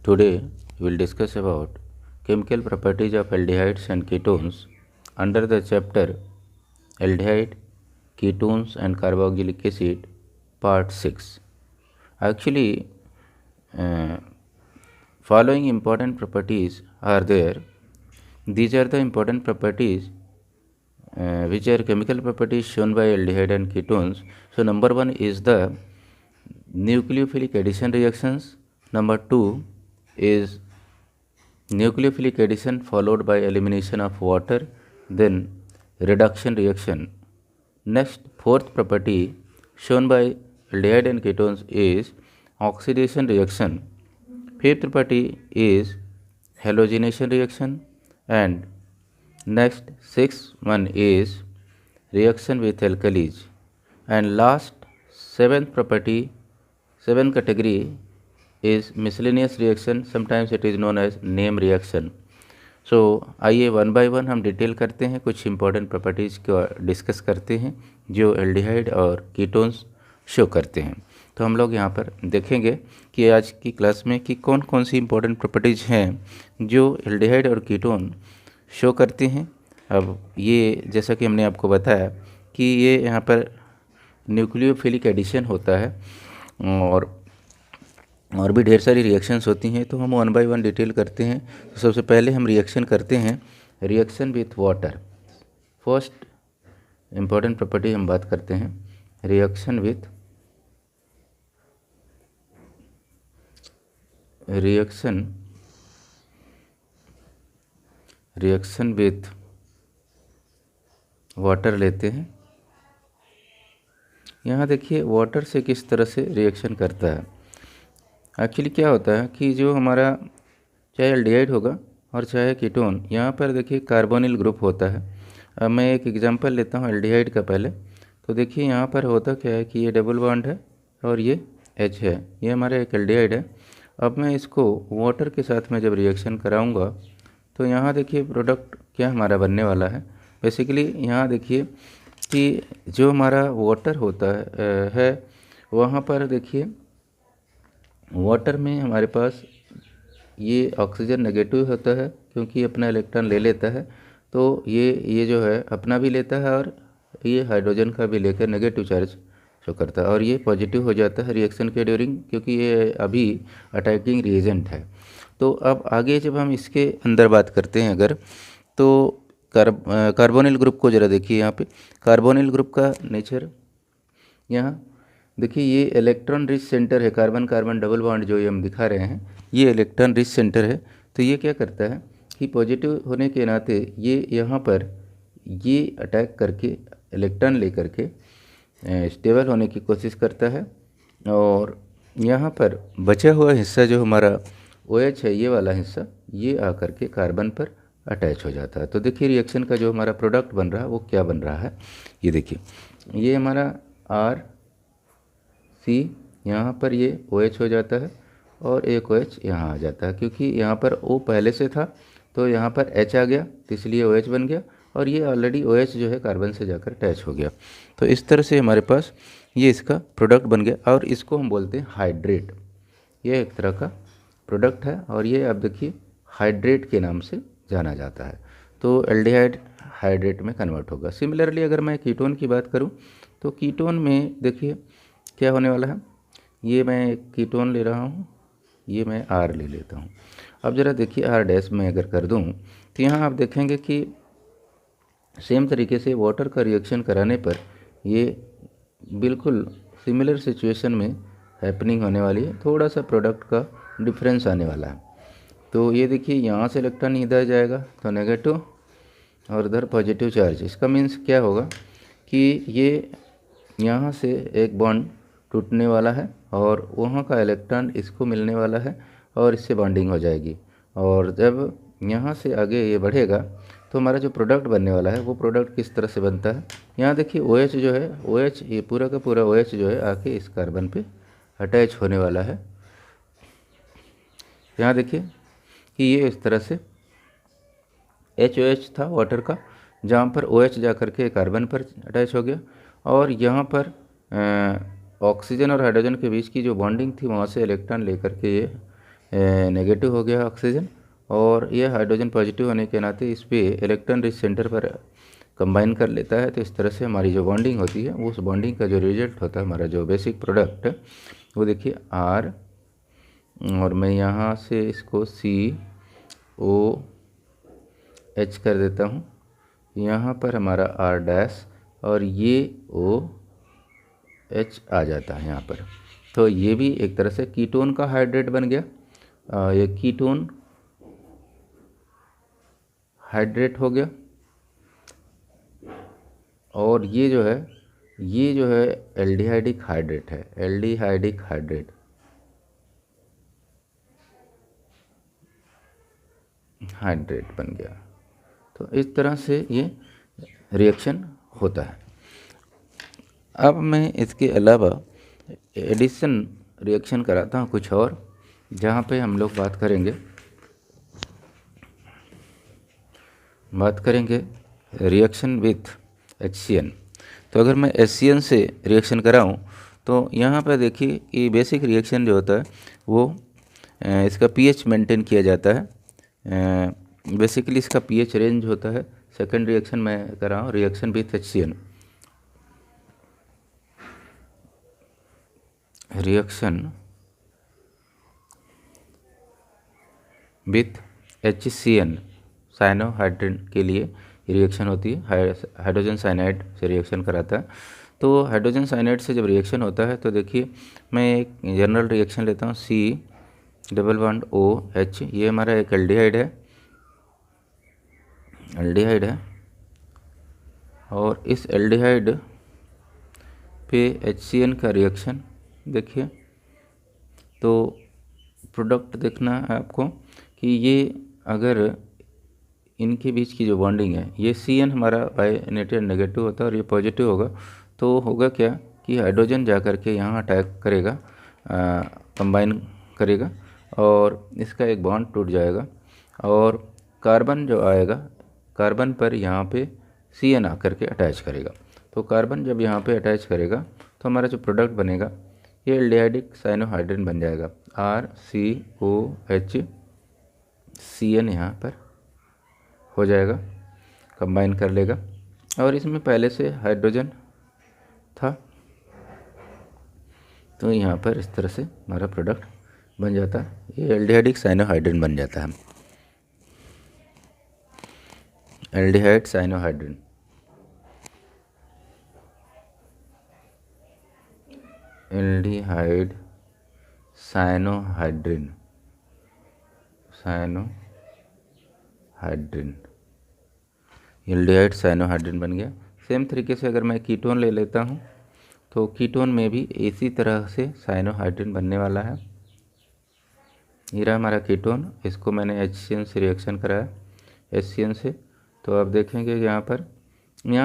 Today we will discuss about chemical properties of aldehydes and ketones under the chapter Aldehyde, Ketones and Carboxylic Acid, Part 6. Actually, following important properties are there. These are the important properties which are chemical properties shown by aldehyde and ketones. So, number 1 is the nucleophilic addition reactions. Number 2 is nucleophilic addition followed by elimination of water, then reduction reaction. Next, fourth property shown by aldehyde and ketones is oxidation reaction. Fifth property is halogenation reaction, and next sixth one is reaction with alkalis, and last seventh category is miscellaneous reaction. Sometimes it is known as name reaction. सो आइए one by one हम detail करते हैं, कुछ important properties को discuss करते हैं जो aldehyde और कीटोन्स शो करते हैं। तो हम लोग यहाँ पर देखेंगे कि आज की क्लास में कि कौन कौन सी इंपॉर्टेंट प्रॉपर्टीज़ हैं जो एल्डिहाइड और कीटोन शो करते हैं। अब ये जैसा कि हमने आपको बताया कि ये यहाँ पर न्यूक्लियोफिलिक एडिशन होता है और भी ढेर सारी रिएक्शंस होती हैं, तो हम वन बाय वन डिटेल करते हैं। तो सबसे पहले हम रिएक्शन करते हैं reaction with water. First important property हम बात करते हैं रिएक्शन विथ वाटर लेते हैं। यहाँ देखिए वाटर से किस तरह से रिएक्शन करता है। एक्चुअली क्या होता है कि जो हमारा चाहे एल्डिहाइड होगा और चाहे कीटोन, यहाँ पर देखिए कार्बोनिल ग्रुप होता है। अब मैं एक एग्जांपल लेता हूँ एल्डिहाइड का पहले। तो देखिए यहाँ पर होता क्या है कि ये डबल बॉन्ड है और ये H है, ये हमारा एक एल्डिहाइड है। अब मैं इसको वाटर के साथ में जब रिएक्शन कराऊंगा तो यहाँ देखिए प्रोडक्ट क्या हमारा बनने वाला है। बेसिकली यहाँ देखिए कि जो हमारा वाटर होता है वहाँ पर देखिए वाटर में हमारे पास ये ऑक्सीजन नेगेटिव होता है क्योंकि अपना इलेक्ट्रॉन ले लेता है, तो ये जो है अपना भी लेता है और ये हाइड्रोजन का भी लेकर नेगेटिव चार्ज शो करता है, और ये पॉजिटिव हो जाता है रिएक्शन के ड्यूरिंग क्योंकि ये अभी अटैकिंग रिएजेंट है। तो अब आगे जब हम इसके अंदर बात करते हैं अगर, तो कार्बोनिल ग्रुप को ज़रा देखिए। यहाँ पे कार्बोनिल ग्रुप का नेचर यहाँ देखिए, ये इलेक्ट्रॉन रिच सेंटर है। कार्बन कार्बन डबल बॉन्ड जो ये हम दिखा रहे हैं ये इलेक्ट्रॉन रिच सेंटर है। तो ये क्या करता है कि पॉजिटिव होने के नाते ये यहाँ पर ये अटैक करके इलेक्ट्रॉन लेकर के स्टेबल होने की कोशिश करता है, और यहाँ पर बचा हुआ हिस्सा जो हमारा OH है, ये वाला हिस्सा, ये आकर के कार्बन पर अटैच हो जाता है। तो देखिए रिएक्शन का जो हमारा प्रोडक्ट बन रहा है वो क्या बन रहा है। ये देखिए ये हमारा RC यहाँ पर ये OH हो जाता है और एक OH यहाँ आ जाता है, क्योंकि यहाँ पर O पहले से था तो यहाँ पर H आ गया तो इसलिए OH बन गया, और ये ऑलरेडी OH जो है कार्बन से जाकर अटैच हो गया। तो इस तरह से हमारे पास ये इसका प्रोडक्ट बन गया, और इसको हम बोलते हैं हाइड्रेट। ये एक तरह का प्रोडक्ट है और ये अब देखिए हाइड्रेट के नाम से जाना जाता है। तो एल्डिहाइड हाइड्रेट में कन्वर्ट होगा। सिमिलरली अगर मैं कीटोन की बात करूं तो कीटोन में देखिए क्या होने वाला है। ये मैं कीटोन ले रहा हूं, ये मैं R ले लेता हूं। अब ज़रा देखिए R डैश में अगर कर दूं तो यहाँ आप देखेंगे कि सेम तरीके से वाटर का रिएक्शन कराने पर ये बिल्कुल सिमिलर सिचुएशन में हैपनिंग होने वाली है। थोड़ा सा प्रोडक्ट का डिफरेंस आने वाला है। तो ये देखिए यहाँ से इलेक्ट्रॉन इधर जाएगा तो नेगेटिव और इधर पॉजिटिव चार्ज। इसका मीन्स क्या होगा कि ये यहाँ से एक बॉन्ड टूटने वाला है और वहाँ का इलेक्ट्रॉन इसको मिलने वाला है और इससे बॉन्डिंग हो जाएगी, और जब यहाँ से आगे ये बढ़ेगा तो हमारा जो प्रोडक्ट बनने वाला है वो प्रोडक्ट किस तरह से बनता है। यहाँ देखिए OH जो है, OH ये पूरा का पूरा OH जो है आके इस कार्बन पे अटैच होने वाला है। यहाँ देखिए कि ये इस तरह से HOH था वाटर का, जहाँ पर OH जा कर के कार्बन पर अटैच हो गया, और यहाँ पर ऑक्सीजन और हाइड्रोजन के बीच की जो बॉन्डिंग थी वहाँ से इलेक्ट्रॉन लेकर के ये नेगेटिव हो गया ऑक्सीजन, और ये हाइड्रोजन पॉजिटिव होने के नाते इस पे इलेक्ट्रॉन रिच सेंटर पर कंबाइन कर लेता है। तो इस तरह से हमारी जो बॉन्डिंग होती है, उस बॉन्डिंग का जो रिजल्ट होता है, हमारा जो बेसिक प्रोडक्ट, वो देखिए आर, और मैं यहाँ से इसको COH कर देता हूँ, यहाँ पर हमारा R' और ये OH आ जाता है यहाँ पर। तो ये भी एक तरह से कीटोन का हाइड्रेट बन गया। ये कीटोन हाइड्रेट हो गया, और ये जो है एल्डिहाइडिक हाइड्रेट है, एल्डिहाइडिक हाइड्रेट बन गया। तो इस तरह से ये रिएक्शन होता है। अब मैं इसके अलावा एडिशन रिएक्शन कराता हूँ कुछ और, जहाँ पे हम लोग बात करेंगे रिएक्शन विथ HCN। तो अगर मैं HCN से रिएक्शन कराऊँ तो यहाँ पर देखिए कि बेसिक रिएक्शन जो होता है वो इसका pH मेंटेन किया जाता है। बेसिकली इसका pH रेंज होता है। सेकंड रिएक्शन मैं कर रहा हूँ reaction with HCN, reaction with HCN cyanohydrin के लिए रिएक्शन होती है। हाइड्रोजन साइनाइड से रिएक्शन कराता है। तो हाइड्रोजन साइनाइड से जब रिएक्शन होता है तो देखिए मैं एक जनरल रिएक्शन लेता हूँ, C≡OH। ये हमारा एक एल्डिहाइड है, और इस एल्डिहाइड पे HCN का रिएक्शन देखिए। तो प्रोडक्ट देखना है आपको कि ये अगर इनके बीच की जो बॉन्डिंग है, ये CN हमारा बाय नेचर नेगेटिव होता है और ये पॉजिटिव होगा, तो होगा क्या कि हाइड्रोजन जा कर के यहाँ अटैक करेगा, कंबाइन करेगा, और इसका एक बॉन्ड टूट जाएगा, और कार्बन जो आएगा, कार्बन पर यहाँ पे CN आकर के अटैच करेगा। तो कार्बन जब यहाँ पे अटैच करेगा तो हमारा जो प्रोडक्ट बनेगा ये एल्डिहाइडिक साइनोहाइड्रिन बन जाएगा, RCOH, CN यहाँ पर हो जाएगा, कंबाइन कर लेगा, और इसमें पहले से हाइड्रोजन था, तो यहाँ पर इस तरह से हमारा प्रोडक्ट बन जाता है। ये एल्डिहाइडिक साइनोहाइड्रिन बन जाता है, aldehyde cyanohydrin. Aldehyde cyanohydrin aldehyde cyanohydrin बन गया। सेम तरीके से अगर मैं कीटोन ले लेता हूँ तो कीटोन में भी इसी तरह से साइनोहाइड्रिन बनने वाला है। ये रहा हमारा कीटोन, इसको मैंने HCN से रिएक्शन कराया, HCN से। तो आप देखेंगे यहाँ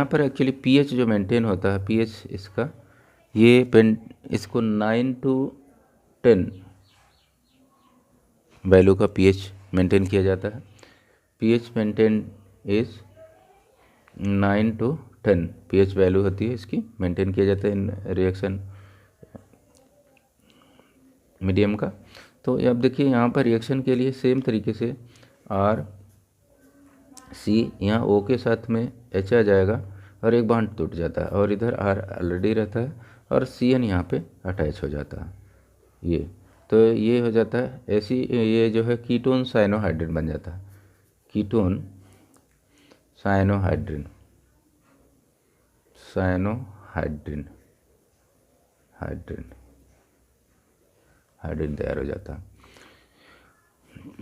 पर एक्चुअली pH जो मेंटेन होता है, pH इसका इसको 9 to 10 वैल्यू का pH मेंटेन किया जाता है। pH maintain is 9 to 10 pH value होती है इसकी, मेंटेन किया जाता है इन रिएक्शन मीडियम का। तो अब देखिए यहाँ पर रिएक्शन के लिए सेम तरीके से RC, यहाँ O के साथ में H आ जाएगा और एक बॉन्ड टूट जाता है, और इधर R ऑलरेडी रहता है और CN यहाँ पे अटैच हो जाता है। ये हो जाता है ऐसी, ये जो है कीटोन साइनोहाइड्रिन बन जाता है, कीटोन साइनोहाइड्रिन तैयार हो जाता है।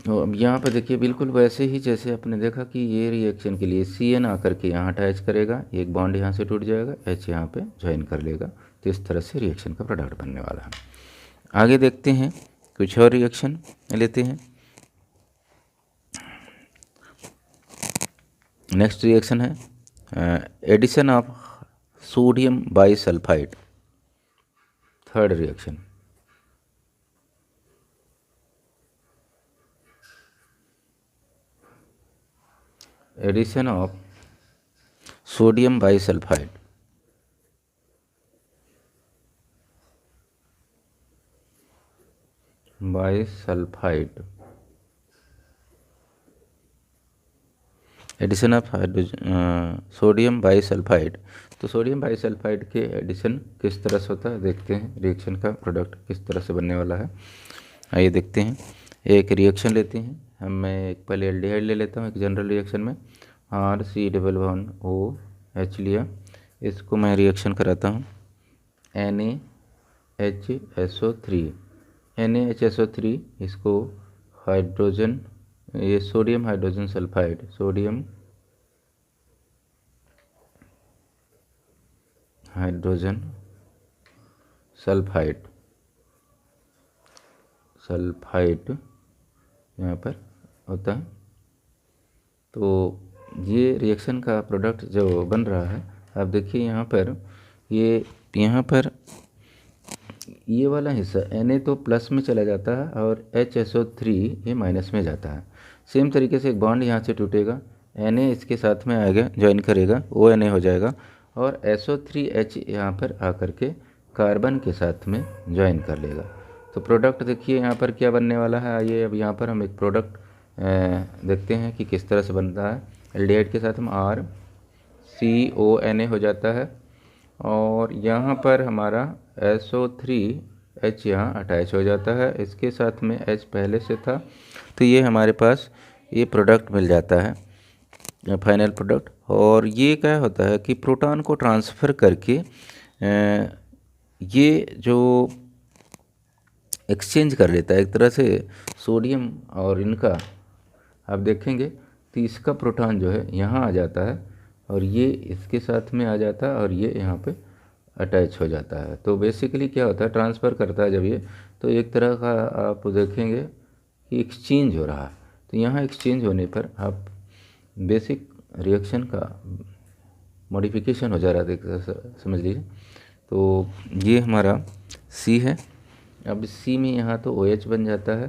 तो अब यहाँ पर देखिए बिल्कुल वैसे ही जैसे आपने देखा कि ये रिएक्शन के लिए CN आकर के यहाँ अटैच करेगा, एक बॉन्ड यहाँ से टूट जाएगा, H यहाँ पे ज्वाइन कर लेगा। तो इस तरह से रिएक्शन का प्रोडक्ट बनने वाला है। आगे देखते हैं, कुछ और रिएक्शन लेते हैं। नेक्स्ट रिएक्शन है addition of sodium bisulphide, third reaction. Addition of sodium bisulphide, bisulphide, addition of sodium bisulphide. तो सोडियम बाइसल्फाइड के एडिशन किस तरह से होता है देखते हैं, रिएक्शन का प्रोडक्ट किस तरह से बनने वाला है। आइए देखते हैं। एक रिएक्शन लेते हैं मैं एक पहले एल्डिहाइड ले लेता हूँ एक जनरल रिएक्शन में, RC≡OH लिया, इसको मैं रिएक्शन कराता हूँ NaHSO3, NaHSO3, इसको हाइड्रोजन, ये sodium hydrogen sulphide, sodium hydrogen sulphide, यहाँ पर होता है। तो ये रिएक्शन का प्रोडक्ट जो बन रहा है, आप देखिए यहाँ पर ये वाला हिस्सा Na तो प्लस में चला जाता है और HSO3 ये माइनस में जाता है। सेम तरीके से एक बॉन्ड यहाँ से टूटेगा, Na इसके साथ में आएगा, ज्वाइन करेगा, ONA हो जाएगा, और SO3H यहाँ पर आकर के कार्बन के साथ में ज्वाइन कर लेगा। तो प्रोडक्ट देखिए यहाँ पर क्या बनने वाला है। आइए अब यहाँ पर हम एक प्रोडक्ट देखते हैं कि किस तरह से बनता है। एल्डिहाइड के साथ हम RCONA हो जाता है, और यहाँ पर हमारा SO3H यहाँ अटैच हो जाता है, इसके साथ में H पहले से था, तो ये हमारे पास ये प्रोडक्ट मिल जाता है, फाइनल प्रोडक्ट। और ये क्या होता है कि प्रोटॉन को ट्रांसफ़र करके ये जो एक्सचेंज कर लेता है एक तरह से सोडियम और इनका, आप देखेंगे तो इसका प्रोटॉन जो है यहाँ आ जाता है और ये इसके साथ में आ जाता है और ये यहाँ पे अटैच हो जाता है। तो बेसिकली क्या होता है, ट्रांसफ़र करता है जब ये, तो एक तरह का आप देखेंगे कि एक्सचेंज हो रहा है। तो यहाँ एक्सचेंज होने पर आप बेसिक रिएक्शन का मॉडिफिकेशन हो जा रहा है, समझ लीजिए। तो ये हमारा C है। अब C में यहाँ तो OH बन जाता है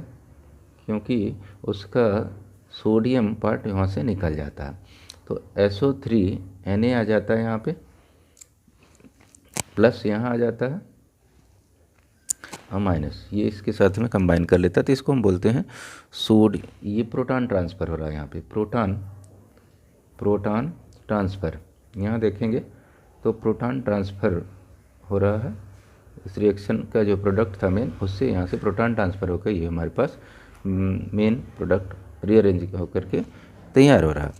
क्योंकि उसका सोडियम पार्ट यहाँ से निकल जाता है। तो SO3Na आ जाता है यहाँ पे, प्लस यहाँ आ जाता है और माइनस, ये इसके साथ में कंबाइन कर लेता है। तो इसको हम बोलते हैं ये प्रोटॉन ट्रांसफ़र हो रहा है यहाँ पे, प्रोटॉन ट्रांसफ़र। यहाँ देखेंगे तो प्रोटॉन ट्रांसफ़र हो रहा है, इस रिएक्शन का जो प्रोडक्ट था मेन, उससे यहाँ से प्रोटॉन ट्रांसफ़र होकर ये हमारे पास मेन प्रोडक्ट रीअरेंज होकर के तैयार हो रहा है।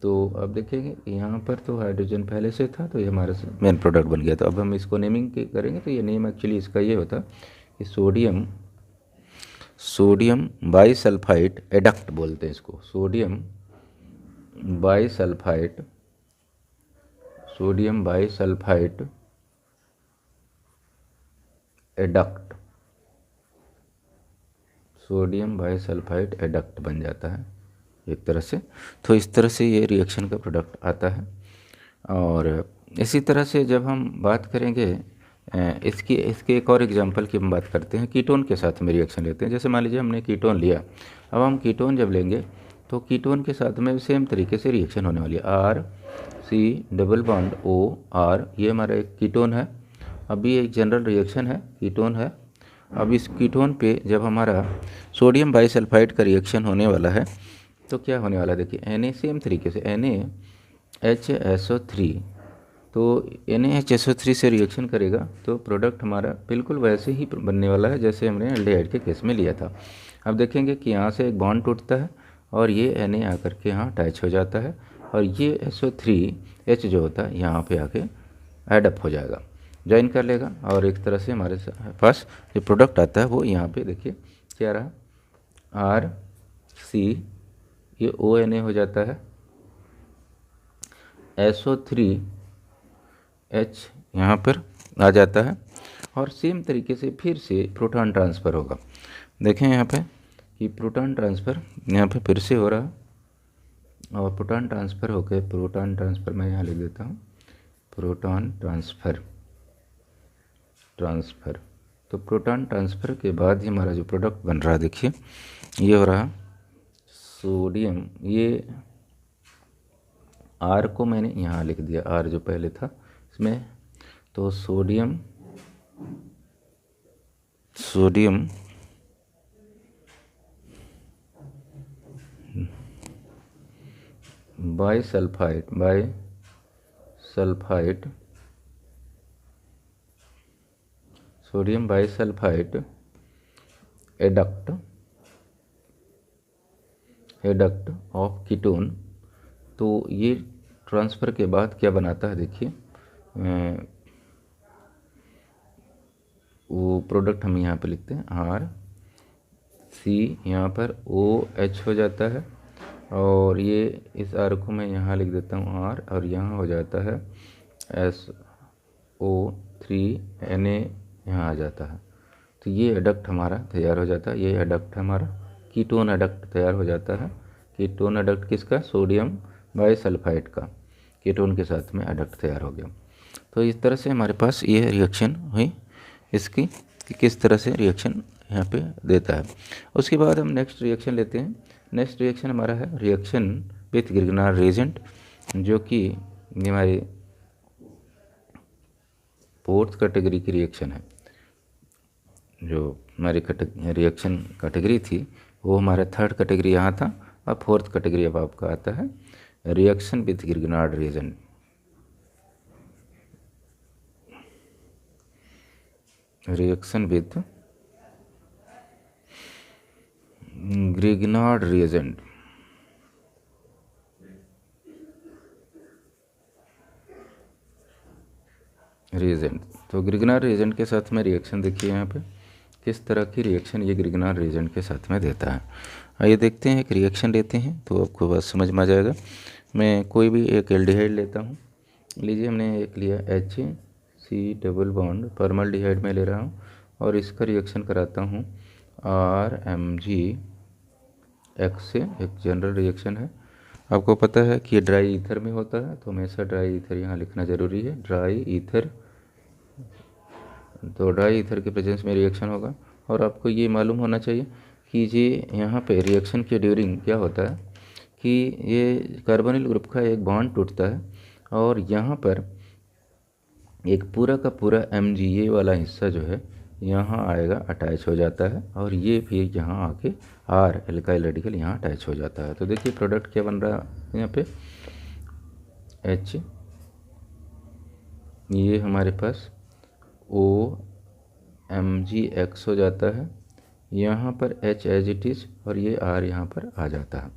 तो अब देखेंगे यहाँ पर तो हाइड्रोजन पहले से था, तो ये हमारा मेन प्रोडक्ट बन गया। तो अब हम इसको नेमिंग करेंगे, तो ये नेम एक्चुअली इसका ये होता कि सोडियम बाइसल्फाइड एडक्ट बोलते हैं इसको, sodium bisulphide adduct, sodium bisulphide adduct बन जाता है एक तरह से। तो इस तरह से ये रिएक्शन का प्रोडक्ट आता है। और इसी तरह से जब हम बात करेंगे इसके एक और एग्जांपल की हम बात करते हैं, कीटोन के साथ में रिएक्शन लेते हैं। जैसे मान लीजिए हमने कीटोन लिया, अब हम कीटोन जब लेंगे तो कीटोन के साथ में सेम तरीके से रिएक्शन होने वाली है, RC≡OR, ये हमारा एक कीटोन है। अभी एक जनरल रिएक्शन है, कीटोन है। अब इस कीटोन पे जब हमारा सोडियम बाइसल्फाइड का रिएक्शन होने वाला है तो क्या होने वाला है, देखिए Na सेम तरीके से NaHSO3, तो NaHSO3 से रिएक्शन करेगा तो प्रोडक्ट हमारा बिल्कुल वैसे ही बनने वाला है जैसे हमने एल्डिहाइड के केस में लिया था। अब देखेंगे कि यहाँ से एक बॉन्ड टूटता है और ये Na आकर के यहाँ अटैच हो जाता है और ये SO3H जो होता है यहाँ पे आके एडअप हो जाएगा, ज्वाइन कर लेगा, और एक तरह से हमारे पास जो प्रोडक्ट आता है वो यहाँ पे देखिए क्या रहा, RC, ये ONA हो जाता है, SO3H यहाँ पर आ जाता है, और सेम तरीके से फिर से प्रोटॉन ट्रांसफ़र होगा। देखें यहाँ पे कि प्रोटॉन ट्रांसफ़र यहाँ पे फिर से हो रहा है, और प्रोटॉन ट्रांसफ़र होकर प्रोटॉन ट्रांसफ़र मैं यहाँ लिख देता हूँ, प्रोटॉन ट्रांसफ़र। तो प्रोटॉन ट्रांसफ़र के बाद ही हमारा जो प्रोडक्ट बन रहा है देखिए ये हो रहा सोडियम, ये R को मैंने यहाँ लिख दिया, R जो पहले था इसमें, तो sodium bisulphide sodium bisulphide adduct of ketone. तो ये ट्रांसफ़र के बाद क्या बनाता है, देखिए वो प्रोडक्ट हम यहाँ पे लिखते हैं RC, यहाँ पर OH हो जाता है, और ये इस R को मैं यहाँ लिख देता हूँ R, और यहाँ हो जाता है SO3Na यहाँ आ जाता है। तो ये एडक्ट हमारा तैयार हो जाता है, ये एडक्ट हमारा कीटोन एडक्ट तैयार हो जाता है। कीटोन एडक्ट किसका? सोडियम बाइसल्फाइड का कीटोन के साथ में एडक्ट तैयार हो गया। तो इस तरह से हमारे पास ये रिएक्शन हुई इसकी कि किस तरह से रिएक्शन यहाँ पे देता है। उसके बाद हम नेक्स्ट रिएक्शन लेते हैं। नेक्स्ट रिएक्शन हमारा है रिएक्शन विथ ग्रिग्नार्ड रिएजेंट, जो कि हमारी 4th कैटेगरी की रिएक्शन है। जो हमारी रिएक्शन कैटेगरी थी वो हमारा 3rd कैटेगरी यहाँ था, और 4th कैटेगरी अब आपका आता है reaction with Grignard reagent. Reaction with Grignard reagent. तो ग्रिग्नार्ड रिएजेंट के साथ में रिएक्शन देखिए यहाँ पे किस तरह की रिएक्शन ये ग्रिग्नार्ड रिएजेंट के साथ में देता है। आइए देखते हैं, एक रिएक्शन लेते हैं तो आपको बात समझ में आ जाएगा। मैं कोई भी एक एल्डिहाइड लेता हूँ। लीजिए हमने एक लिया HC डबल बॉन्ड फॉर्मल्डिहाइड में ले रहा हूँ, और इसका रिएक्शन कराता हूँ RMgX से। एक जनरल रिएक्शन है, आपको पता है कि ये ड्राई ईथर में होता है, तो हमेशा ड्राई ईथर यहाँ लिखना ज़रूरी है, ड्राई ईथर। तो ड्राई ईथर के प्रेजेंस में रिएक्शन होगा, और आपको ये मालूम होना चाहिए कि ये यहाँ पे रिएक्शन के ड्यूरिंग क्या होता है कि ये कार्बोनिल ग्रुप का एक बॉन्ड टूटता है, और यहाँ पर एक पूरा का पूरा Mg ये वाला हिस्सा जो है यहाँ आएगा, अटैच हो जाता है, और ये फिर यहाँ आके R एल्काइल रेडिकल यहाँ अटैच हो जाता है। तो देखिए प्रोडक्ट क्या बन रहा है यहाँ पे H, ये हमारे पास OMgX हो जाता है, यहाँ पर H एज इट इज़, और ये R यहाँ पर आ जाता है।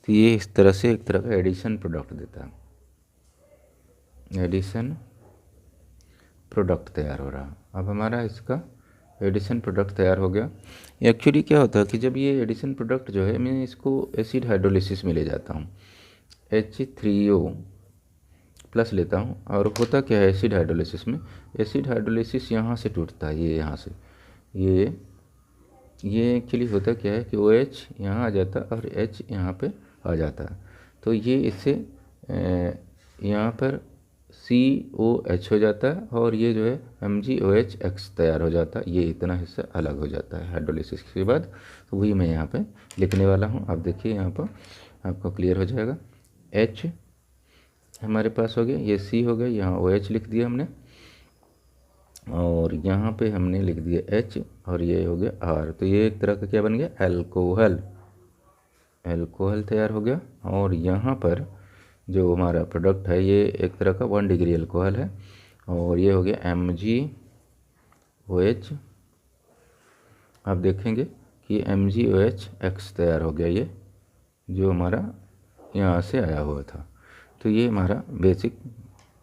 तो ये इस तरह से एक तरह का एडिशन प्रोडक्ट देता है, एडिशन प्रोडक्ट तैयार हो रहा। अब हमारा इसका एडिशन प्रोडक्ट तैयार हो गया। एक्चुअली क्या होता है कि जब ये एडिशन प्रोडक्ट जो है, मैं इसको एसिड हाइड्रोलिसिस में ले जाता हूँ, H3O प्लस लेता हूँ, और होता क्या है एसिड हाइड्रोलिसिस में, एसिड हाइड्रोलिसिस यहाँ से टूटता है, ये यहाँ से, ये एक्चुअली होता क्या है कि OH यहाँ आ जाता है और H यहाँ पे आ जाता है। तो ये इससे यहाँ पर COH हो जाता है, और ये जो है MgOHX तैयार हो जाता है। ये इतना हिस्सा अलग हो जाता है हाइड्रोलिसिस के बाद। तो वही मैं यहाँ पे लिखने वाला हूँ। आप देखिए यहाँ पर आपको क्लियर हो जाएगा। H हमारे पास हो गया, ये C हो गया, यहाँ OH लिख दिया हमने, और यहाँ पे हमने लिख दिया H, और ये हो गया R। तो ये एक तरह का क्या बन गया, एल्कोहल तैयार हो गया। और यहाँ पर जो हमारा प्रोडक्ट है ये एक तरह का 1 डिग्री एल्कोहल है, और ये हो गया MgOH। आप देखेंगे कि MgOHX तैयार हो गया, ये जो हमारा यहाँ से आया हुआ था। तो ये हमारा बेसिक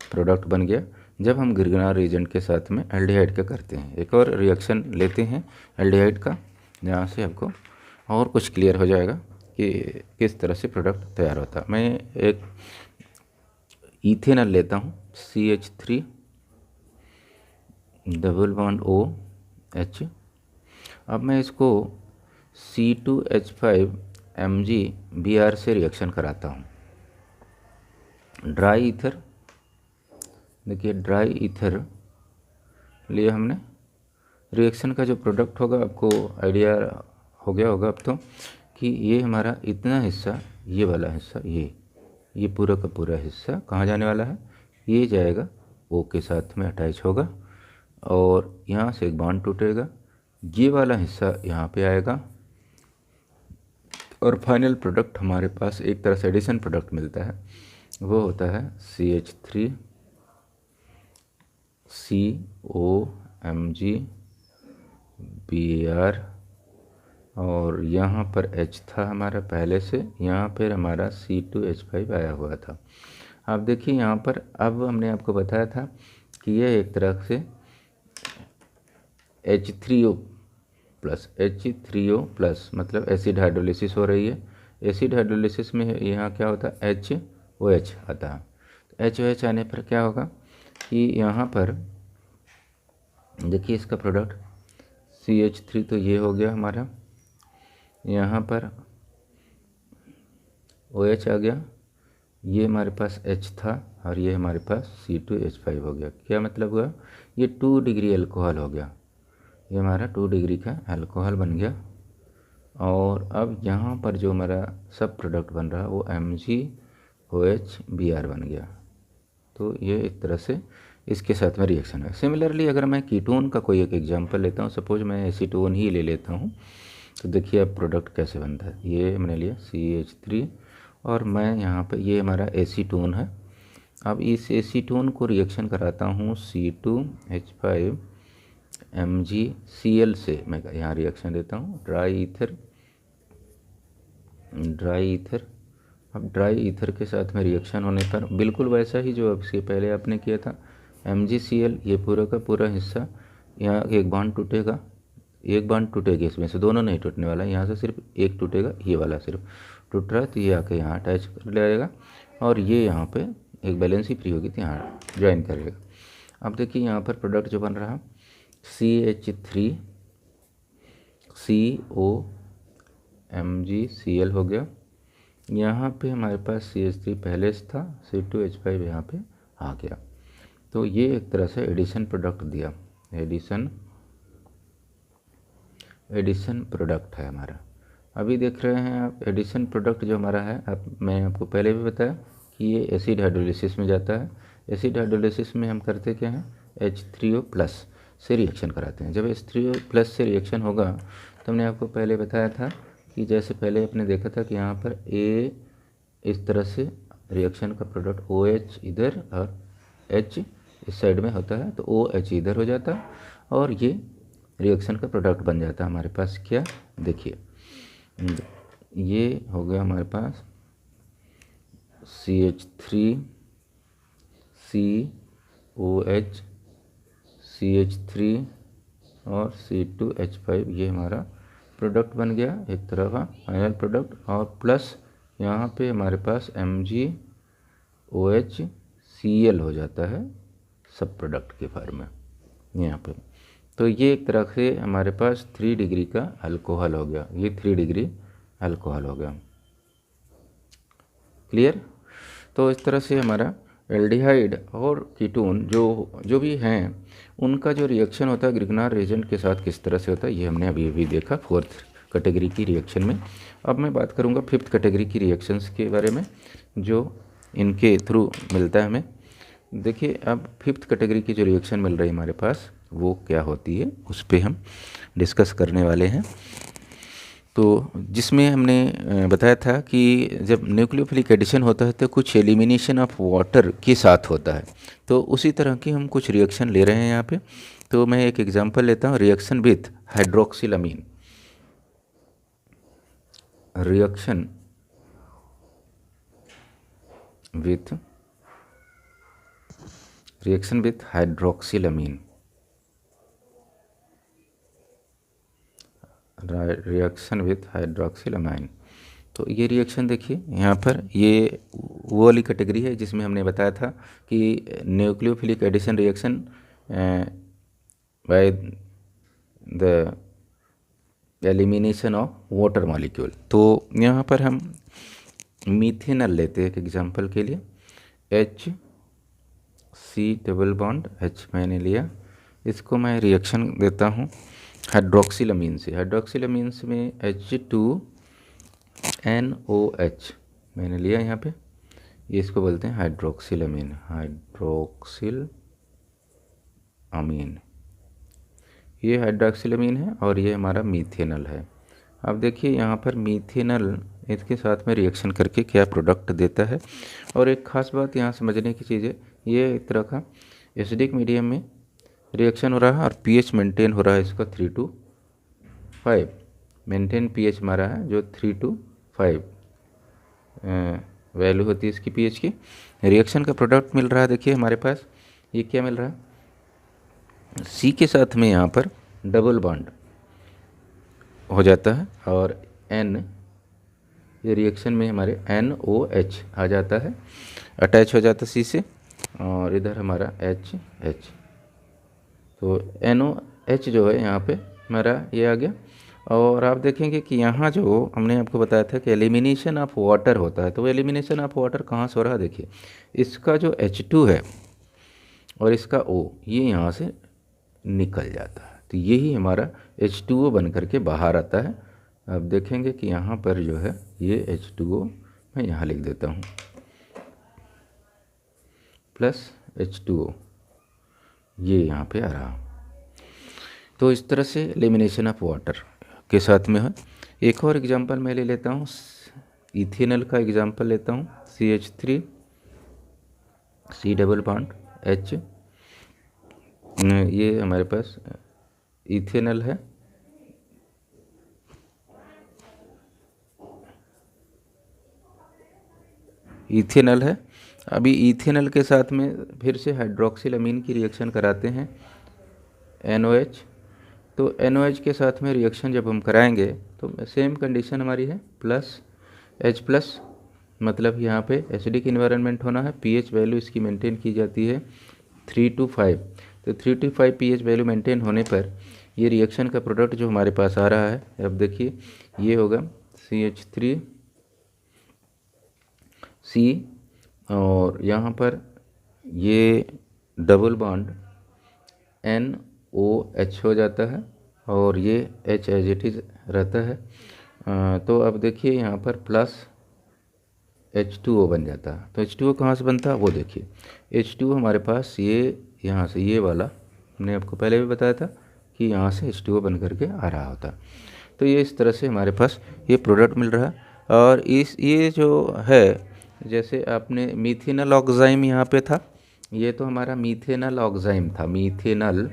प्रोडक्ट बन गया जब हम ग्रिग्नार्ड रिएजेंट के साथ में एल्डिहाइड का करते हैं। एक और रिएक्शन लेते हैं एल्डिहाइड का, जहाँ से आपको और कुछ क्लियर हो जाएगा कि किस तरह से प्रोडक्ट तैयार होता है। मैं एक इथेनॉल लेता हूँ, CH3 डबल बॉन्ड OH। अब मैं इसको C2H5MgBr से रिएक्शन कराता हूँ। ड्राई ईथर, देखिए ड्राई ईथर लिए हमने। रिएक्शन का जो प्रोडक्ट होगा आपको आइडिया हो गया होगा अब तो, कि ये हमारा इतना हिस्सा, ये वाला हिस्सा, ये पूरा का पूरा हिस्सा कहाँ जाने वाला है, ये जाएगा O के साथ में अटैच होगा, और यहाँ से एक बॉन्ड टूटेगा, ये वाला हिस्सा यहाँ पे आएगा, और फाइनल प्रोडक्ट हमारे पास एक तरह से एडिशन प्रोडक्ट मिलता है, वो होता है CH3 COMg Bar, और यहाँ पर H था हमारा पहले से, यहाँ पर हमारा C2H5 आया हुआ था। आप देखिए यहाँ पर अब हमने आपको बताया था कि यह एक तरह से H3O+ मतलब एसिड हाइड्रोलिसिस हो रही है। एसिड हाइड्रोलिसिस में यहाँ क्या होता है, HOH आता है। तो HOH आने पर क्या होगा कि यहाँ पर देखिए इसका प्रोडक्ट CH3 तो ये हो गया हमारा, यहाँ पर OH आ गया, ये हमारे पास H था और ये हमारे पास C2H5 हो गया। क्या मतलब हुआ, ये 2 डिग्री अल्कोहल हो गया, ये हमारा 2 डिग्री का अल्कोहल बन गया। और अब यहाँ पर जो हमारा सब प्रोडक्ट बन रहा है वो MgOH Br बन गया। तो ये एक तरह से इसके साथ में रिएक्शन है। सिमिलरली अगर मैं कीटोन का कोई एक एग्जांपल लेता हूँ, सपोज मैं एसीटोन ही ले लेता हूँ, तो देखिए अब प्रोडक्ट कैसे बनता है। ये हमने लिया CH3 और मैं यहाँ पे ये हमारा एसीटोन है। अब इस एसीटोन को रिएक्शन कराता हूँ C2H5 MgCl से, मैं यहाँ रिएक्शन देता हूँ ड्राई ईथर। अब ड्राई ईथर के साथ में रिएक्शन होने पर बिल्कुल वैसा ही जो अब इसके पहले आपने किया था, MgCl, ये पूरा का पूरा हिस्सा, यहाँ एक बांड टूटेगा, एक बांड टूटेगा, इसमें से दोनों नहीं टूटने वाला, यहाँ से सिर्फ एक टूटेगा, ये वाला सिर्फ टूट रहा है, तो ये आके यहाँ अटैच कर जाएगा और ये यहाँ पे एक बैलेंस ही फ्री होगी तो यहाँ ज्वाइन करेगा। अब देखिए यहाँ पर प्रोडक्ट जो बन रहा CH3 COMgCl हो गया। यहाँ पे हमारे पास CH3 पहले से था, C2H5 यहाँ पे आ गया। तो ये एक तरह से एडिशन प्रोडक्ट दिया, एडिशन प्रोडक्ट है हमारा। अभी देख रहे हैं आप एडिशन प्रोडक्ट जो हमारा है, अब मैं आपको पहले भी बताया कि ये एसिड हाइड्रोलिसिस में जाता है। एसिड हाइड्रोलिसिस में हम करते क्या हैं, H3O+ से रिएक्शन कराते हैं। जब H3O+ से रिएक्शन होगा तो हमने आपको पहले बताया था कि जैसे पहले आपने देखा था कि यहाँ पर A इस तरह से रिएक्शन का प्रोडक्ट OH इधर और H इस साइड में होता है, तो OH इधर हो जाता और ये रिएक्शन का प्रोडक्ट बन जाता है हमारे पास। क्या देखिए, ये हो गया हमारे पास CH3 COH CH3 और C2H5, ये हमारा प्रोडक्ट बन गया एक तरह का फाइनल प्रोडक्ट, और प्लस यहाँ पे हमारे पास MgOHCl हो जाता है सब प्रोडक्ट के फॉर्म में यहाँ पे। तो ये एक तरह से हमारे पास 3 डिग्री का अल्कोहल हो गया, ये 3 डिग्री अल्कोहल हो गया। क्लियर। तो इस तरह से हमारा एल्डिहाइड और कीटोन जो भी हैं उनका जो रिएक्शन होता है ग्रिग्नार रिएजेंट के साथ किस तरह से होता है, ये हमने अभी देखा 4th कैटेगरी की रिएक्शन में। अब मैं बात करूँगा 5th कैटेगरी की रिएक्शंस के बारे में जो इनके थ्रू मिलता है हमें। देखिए अब 5th कैटेगरी की जो रिएक्शन मिल रही है हमारे पास वो क्या होती है, उस पर हम डिस्कस करने वाले हैं। तो जिसमें हमने बताया था कि जब न्यूक्लियोफिलिक एडिशन होता है तो कुछ एलिमिनेशन ऑफ वाटर के साथ होता है, तो उसी तरह की हम कुछ रिएक्शन ले रहे हैं यहाँ पे। तो मैं एक एग्जांपल लेता हूँ, reaction with hydroxylamine, reaction with hydroxylamine, reaction with hydroxylamine. तो ये रिएक्शन देखिए यहाँ पर ये वो वाली कैटेगरी है जिसमें हमने बताया था कि nucleophilic addition reaction by the elimination of water molecule. तो यहाँ पर हम मीथेनॉल लेते हैं एक एग्जांपल के लिए, HC⋯H मैंने लिया, इसको मैं रिएक्शन देता हूँ हाइड्रोक्सिलामीन से। हाइड्रोक्सिलामीन में H2NOH मैंने लिया यहाँ पे, ये इसको बोलते हैं हाइड्रोक्सिलामीन, ये हाइड्रोक्सिलामीन है और ये हमारा मीथेनॉल है। अब देखिए यहाँ पर मीथेनॉल इसके साथ में रिएक्शन करके क्या प्रोडक्ट देता है। और एक ख़ास बात यहाँ समझने की चीज़ है, ये एक तरह का एसिडिक मीडियम में रिएक्शन हो रहा है और पीएच मेंटेन हो रहा है इसका 3 to 5, मेंटेन पीएच हमारा है जो 3 to 5 वैल्यू होती है इसकी पीएच की। रिएक्शन का प्रोडक्ट मिल रहा है, देखिए हमारे पास ये क्या मिल रहा है, सी के साथ में यहाँ पर डबल बॉन्ड हो जाता है और एन, ये रिएक्शन में हमारे NOH आ जाता है, अटैच हो जाता है सी से, और इधर हमारा HH, तो NOH जो है यहाँ पे हमारा ये आ गया। और आप देखेंगे कि यहाँ जो हमने आपको बताया था कि एलिमिनेशन ऑफ वाटर होता है, तो वो एलिमिनेशन ऑफ वाटर कहाँ से हो रहा है, देखिए इसका जो H2 है और इसका O ये यहाँ से निकल जाता है, तो यही हमारा H2O बन करके बाहर आता है। अब देखेंगे कि यहाँ पर जो है ये H2O मैं यहाँ लिख देता हूँ प्लस H2O, ये यहाँ पे आ रहा। तो इस तरह से एलिमिनेशन ऑफ वाटर के साथ में है। एक और एग्जांपल मैं ले लेता हूँ, इथेनॉल का एग्जांपल लेता हूँ, CH3 C double bond H, ये हमारे पास इथेनॉल है, इथेनॉल है। अभी इथेनॉल के साथ में फिर से हाइड्रोक्सिल अमीन की रिएक्शन कराते हैं NOH, तो NOH के साथ में रिएक्शन जब हम कराएंगे तो सेम कंडीशन हमारी है प्लस H+, मतलब यहाँ पे एसिडिक इन्वायरमेंट होना है, पीएच वैल्यू इसकी मेंटेन की जाती है 3 to 5, तो 3 to 5 पीएच वैल्यू मेंटेन होने पर ये रिएक्शन का प्रोडक्ट जो हमारे पास आ रहा है, अब देखिए ये होगा CH3 C, और यहाँ पर ये डबल बॉन्ड NOH हो जाता है और ये H एज इट इज़ रहता है। तो अब देखिए यहाँ पर प्लस H2O बन जाता है, तो H2O कहाँ से बनता है वो देखिए, H2O हमारे पास ये यहाँ से, ये वाला हमने आपको पहले भी बताया था कि यहाँ से H2O बन करके आ रहा होता है। तो ये इस तरह से हमारे पास ये प्रोडक्ट मिल रहा है। और इस ये जो है, जैसे आपने मीथेनॉल ऑक्साइम यहाँ पे था, ये तो हमारा मीथेनॉल ऑक्साइम था, मीथेनॉल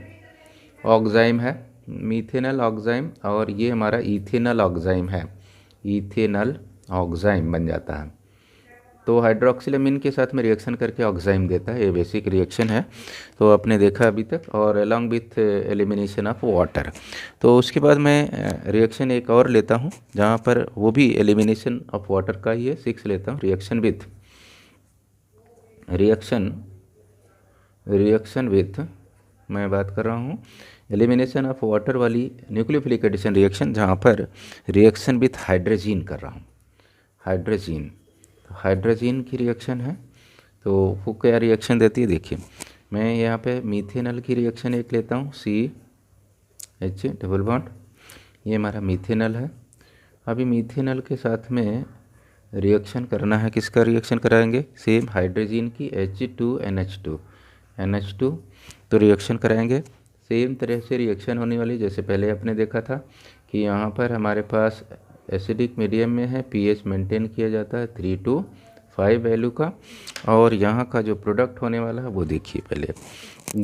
ऑक्साइम है, मीथेनॉल ऑक्साइम, और ये हमारा इथेनॉल ऑक्साइम है, इथेनॉल ऑक्साइम बन जाता है। तो हाइड्रोक्सिल अमीन के साथ में रिएक्शन करके ऑक्साइम देता है, ये बेसिक रिएक्शन है, तो आपने देखा अभी तक, और along with elimination of water. तो उसके बाद मैं रिएक्शन एक और लेता हूँ जहाँ पर वो भी एलिमिनेशन ऑफ वाटर का ही है, 6 लेता हूँ, रिएक्शन विथ मैं बात कर रहा हूँ एलिमिनेशन ऑफ वाटर वाली न्यूक्लियोफिलिक एडिशन रिएक्शन, जहाँ पर रिएक्शन विथ हाइड्रोजीन कर रहा हूँ, हाइड्रोजीन की रिएक्शन है। तो वो क्या रिएक्शन देती है, देखिए मैं यहाँ पे मीथेनॉल की रिएक्शन एक लेता हूँ, CH डबल बॉन्ड, ये हमारा मीथेनॉल है। अभी मीथेनॉल के साथ में रिएक्शन करना है, किसका रिएक्शन कराएंगे, सेम हाइड्रोजीन की NH2, तो रिएक्शन कराएंगे, सेम तरह से रिएक्शन होने वाली जैसे पहले आपने देखा था कि यहाँ पर हमारे पास एसिडिक मीडियम में है, पीएच मेंटेन किया जाता है 3 to 5 वैल्यू का, और यहाँ का जो प्रोडक्ट होने वाला है वो देखिए पहले,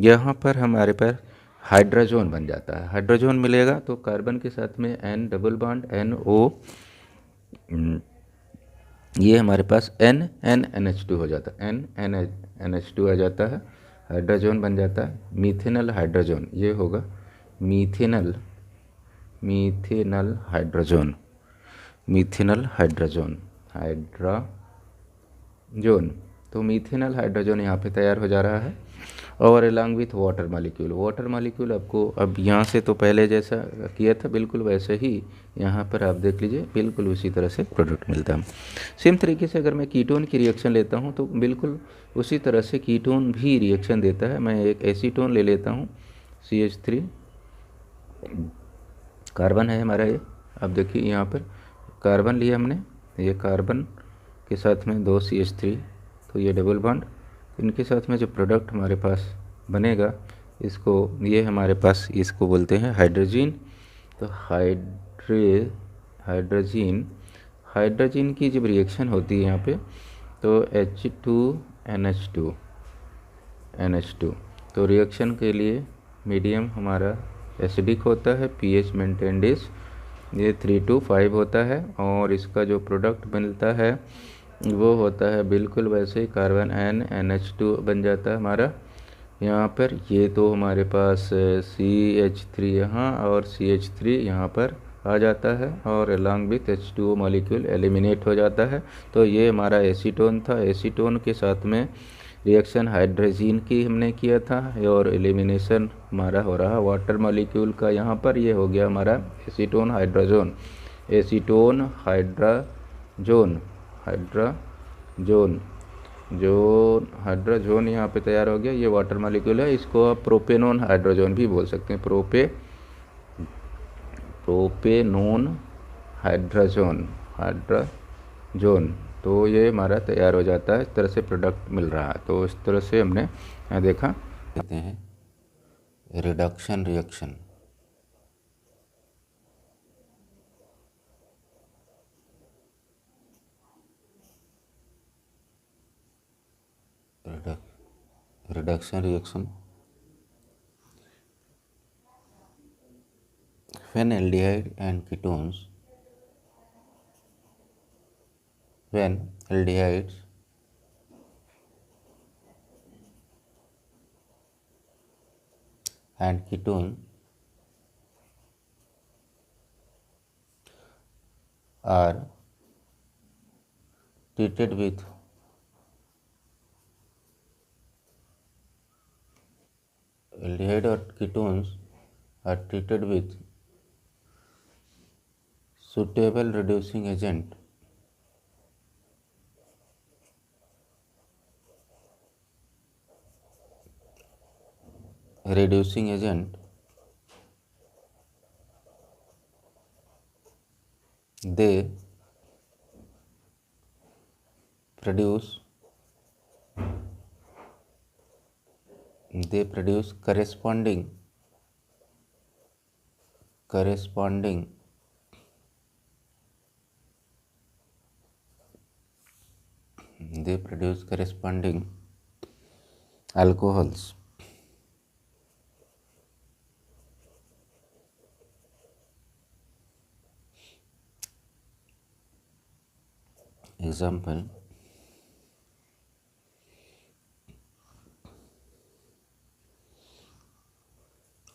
यहाँ पर हमारे पास हाइड्रोजन बन जाता है, हाइड्रोजन मिलेगा तो कार्बन के साथ में N डबल बॉन्ड NO, ये हमारे पास NH2 हो जाता है, NH2 आ जाता है, हाइड्रोजन बन जाता है, मीथेनॉल हाइड्रोजन, ये होगा मीथेनॉल हाइड्रोजन, तो मीथेनॉल हाइड्रोजन यहाँ पे तैयार हो जा रहा है। और अलॉन्ग विथ वाटर मॉलिक्यूल आपको अब यहाँ से तो पहले जैसा किया था बिल्कुल वैसे ही यहाँ पर आप देख लीजिए, बिल्कुल उसी तरह से प्रोडक्ट मिलता है। सेम तरीके से अगर मैं कीटोन की रिएक्शन लेता हूँ तो बिल्कुल उसी तरह से कीटोन भी रिएक्शन देता है। मैं एक एसीटोन ले लेता हूँ, CH3 कार्बन है हमारा ये, अब देखिए यहाँ पर कार्बन लिया हमने, ये कार्बन के साथ में 2 CH3, तो ये डबल बॉन्ड, इनके साथ में जो प्रोडक्ट हमारे पास बनेगा इसको, ये हमारे पास इसको बोलते हैं हाइड्रोजीन, तो हाइड्रोजन की जब रिएक्शन होती है यहाँ पे तो H2NH2 NH2, तो रिएक्शन के लिए मीडियम हमारा एसिडिक होता है, pH मेंटेन्ड इज ये 3 to 5 होता है, और इसका जो प्रोडक्ट मिलता है वो होता है बिल्कुल वैसे ही, कार्बन NH2 बन जाता है हमारा यहाँ पर। ये तो हमारे पास CH3 यहाँ और CH3 यहाँ पर आ जाता है, और along with H2O molecule eliminate हो जाता है। तो ये हमारा एसीटोन था। एसीटोन के साथ में रिएक्शन हाइड्रोजीन की हमने किया था, और एलिमिनेशन हमारा हो रहा वाटर मॉलिक्यूल का यहाँ पर। ये हो गया हमारा acetone hydrazone, acetone hydrazone, hydrazone hydrazone यहाँ पे तैयार हो गया। ये वाटर मॉलिक्यूल है, इसको आप प्रोपेनोन हाइड्रोजोन भी बोल सकते हैं, प्रोपेनोन हाइड्रोजोन। तो ये हमारा तैयार हो जाता है, इस तरह से प्रोडक्ट मिल रहा है। तो इस तरह से हमने यहाँ देखा, कहते हैं reduction reaction. Reduction reaction when aldehyde and ketones, when aldehydes and ketone are treated with aldehyde or ketones are treated with suitable reducing agent, they produce corresponding alcohols. Example,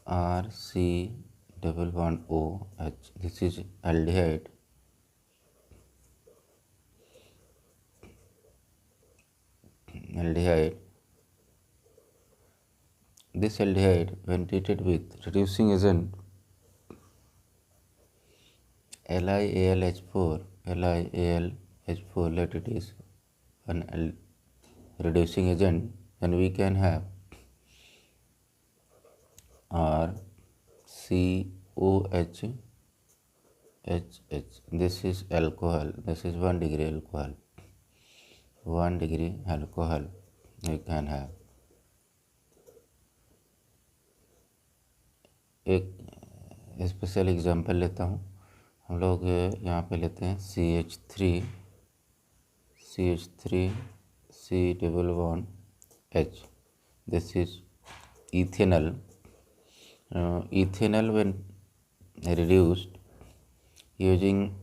RC=OH, this is aldehyde. This aldehyde, when treated with reducing agent LiAlH4, let it is an reducing agent, then we can have RCOH HH. This is alcohol. This is 1 degree alcohol. 1 degree alcohol we can have. एक special example लेता हूँ। हम लोग यहाँ पे लेते हैं CH3 C=H. This is ethanol. Ethanol, when reduced using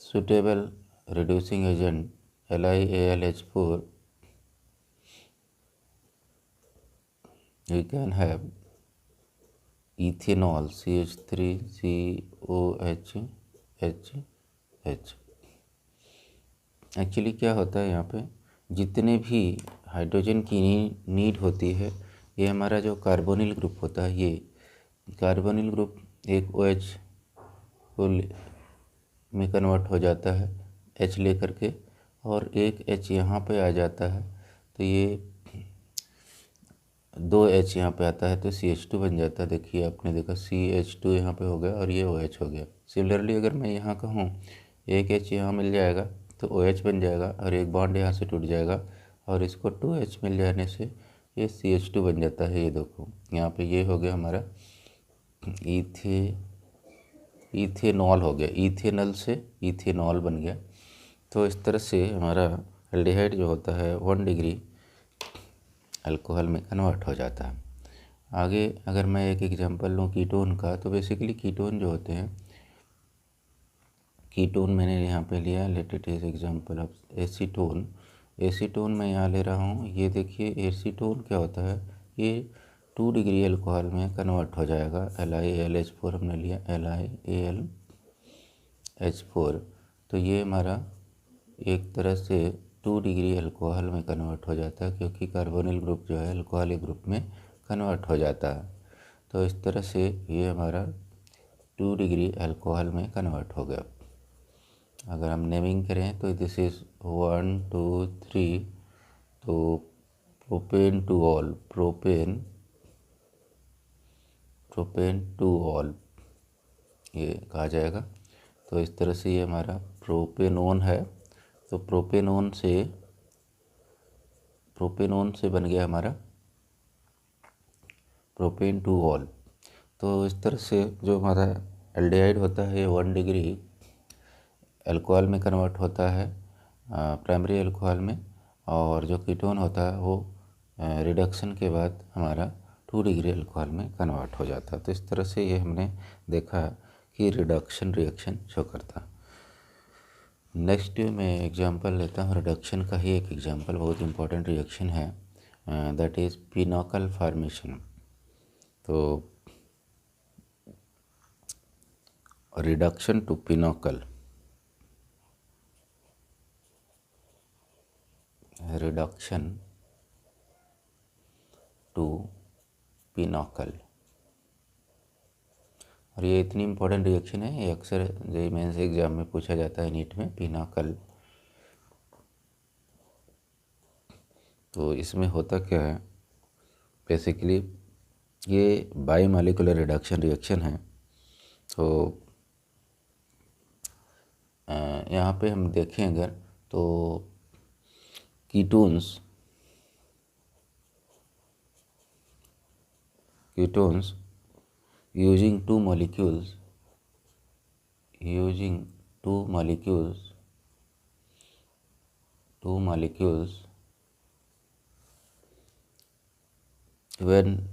suitable reducing agent LiAlH4, we can have ethanol CH3COOH. Actually क्या होता है यहाँ पे, जितने भी हाइड्रोजन की नीड होती है, ये हमारा जो कार्बोनिल ग्रुप होता है, ये कार्बोनिल ग्रुप एक OH को में कन्वर्ट हो जाता है H लेकर के, और एक H यहाँ पे आ जाता है, तो ये 2 H यहाँ पे आता है, तो CH2 बन जाता है। देखिए आपने देखा CH2 यहाँ पे हो गया और ये OH हो गया। सिमिलरली अगर मैं यहाँ कहूँ एक H यहाँ मिल जाएगा तो OH बन जाएगा, और एक बॉन्ड यहाँ से टूट जाएगा, और इसको 2H मिल जाने से ये CH2 बन जाता है। ये देखो यहाँ पे ये हो गया हमारा इथेनॉल हो गया, इथेनॉल से इथेनॉल बन गया। तो इस तरह से हमारा एल्डिहाइड जो होता है 1 डिग्री अल्कोहल में कन्वर्ट हो जाता है। आगे अगर मैं एक एग्जांपल लूँ कीटोन का, तो बेसिकली कीटोन जो होते हैं, कीटोन मैंने यहाँ पे लिया, let it is example of acetone. Acetone मैं यहाँ ले रहा हूँ। ये देखिए एसीटोन क्या होता है, ये 2 डिग्री अल्कोहल में कन्वर्ट हो जाएगा। LiAlH4 हमने लिया, LiAlH4। तो ये हमारा एक तरह से 2 डिग्री अल्कोहल में कन्वर्ट हो जाता है, क्योंकि कार्बोनिल ग्रुप जो है अल्कोहलिक ग्रुप में कन्वर्ट हो जाता है। तो इस तरह से ये हमारा 2 डिग्री अल्कोहल में कन्वर्ट हो गया। अगर हम नेमिंग करें तो दिस इज़ 1 2 3, तो propane two all, propane two all ये कहा जाएगा। तो इस तरह से ये हमारा प्रोपेनोन है। तो प्रोपेनोन से बन गया हमारा प्रोपेन टू ऑल। तो इस तरह से जो हमारा एल्डिहाइड होता है 1 डिग्री अल्कोहल में कन्वर्ट होता है, प्राइमरी अल्कोहल में, और जो कीटोन होता है वो रिडक्शन के बाद हमारा 2 डिग्री अल्कोहल में कन्वर्ट हो जाता है। तो इस तरह से ये हमने देखा कि रिडक्शन रिएक्शन शो करता है। नेक्स्ट मैं एग्जांपल लेता हूँ रिडक्शन का ही एक एग्जांपल, बहुत इंपॉर्टेंट रिएक्शन है, दैट इज़ पिनोकल फॉर्मेशन। तो रिडक्शन टू पिनोकल, रिडक्शन टू पिनोकल, और ये इतनी इम्पोर्टेंट रिएक्शन है, ये अक्सर जेईई मेंस एग्जाम में पूछा जाता है नीट में, पिनोकल। तो इसमें होता क्या है, बेसिकली ये बायोमॉलिक्यूलर रिडक्शन रिएक्शन है। तो यहाँ पे हम देखें अगर, तो ketones using two molecules when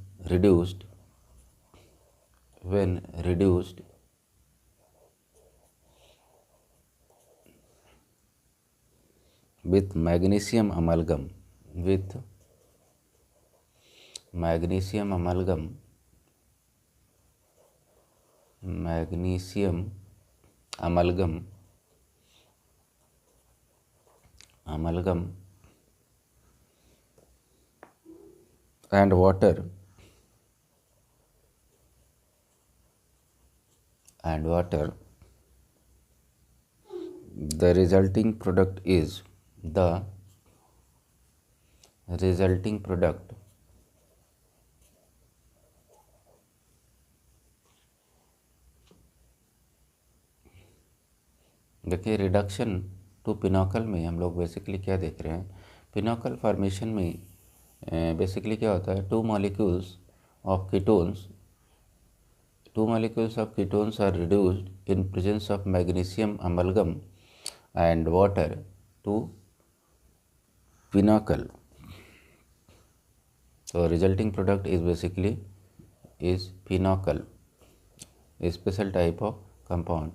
reduced with magnesium amalgam, and water, the resulting product is देखिए रिडक्शन टू पिनोकल में हम लोग बेसिकली क्या देख रहे हैं, पिनोकल फॉर्मेशन में बेसिकली क्या होता है, two molecules of ketones are reduced in presence of magnesium amalgam and water to pinacol. तो resulting product is basically pinacol, special type of compound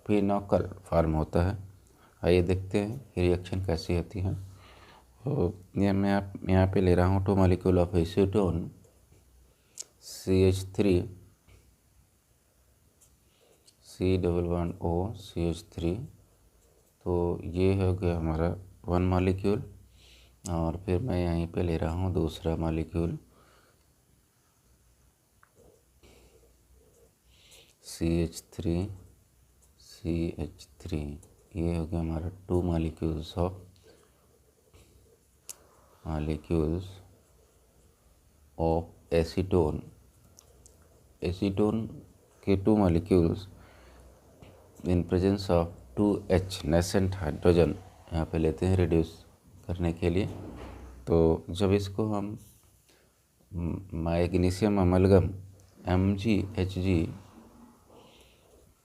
pinacol form होता है। आइए देखते हैं रिएक्शन कैसी होती है। तो ये मैं यहाँ पे ले रहा हूँ 2 molecule of acetone CH3 C++O CH3। तो ये हो गया हमारा 1 मॉलिक्यूल, और फिर मैं यहीं पे ले रहा हूँ दूसरा मॉलिक्यूल CH3, ये हो गया हमारा 2 मॉलिक्यूल्स ऑफ एसीटोन के 2 molecules in presence of 2H nascent hydrogen यहाँ पे लेते हैं रिड्यूस करने के लिए। तो जब इसको हम magnesium amalgam MgHg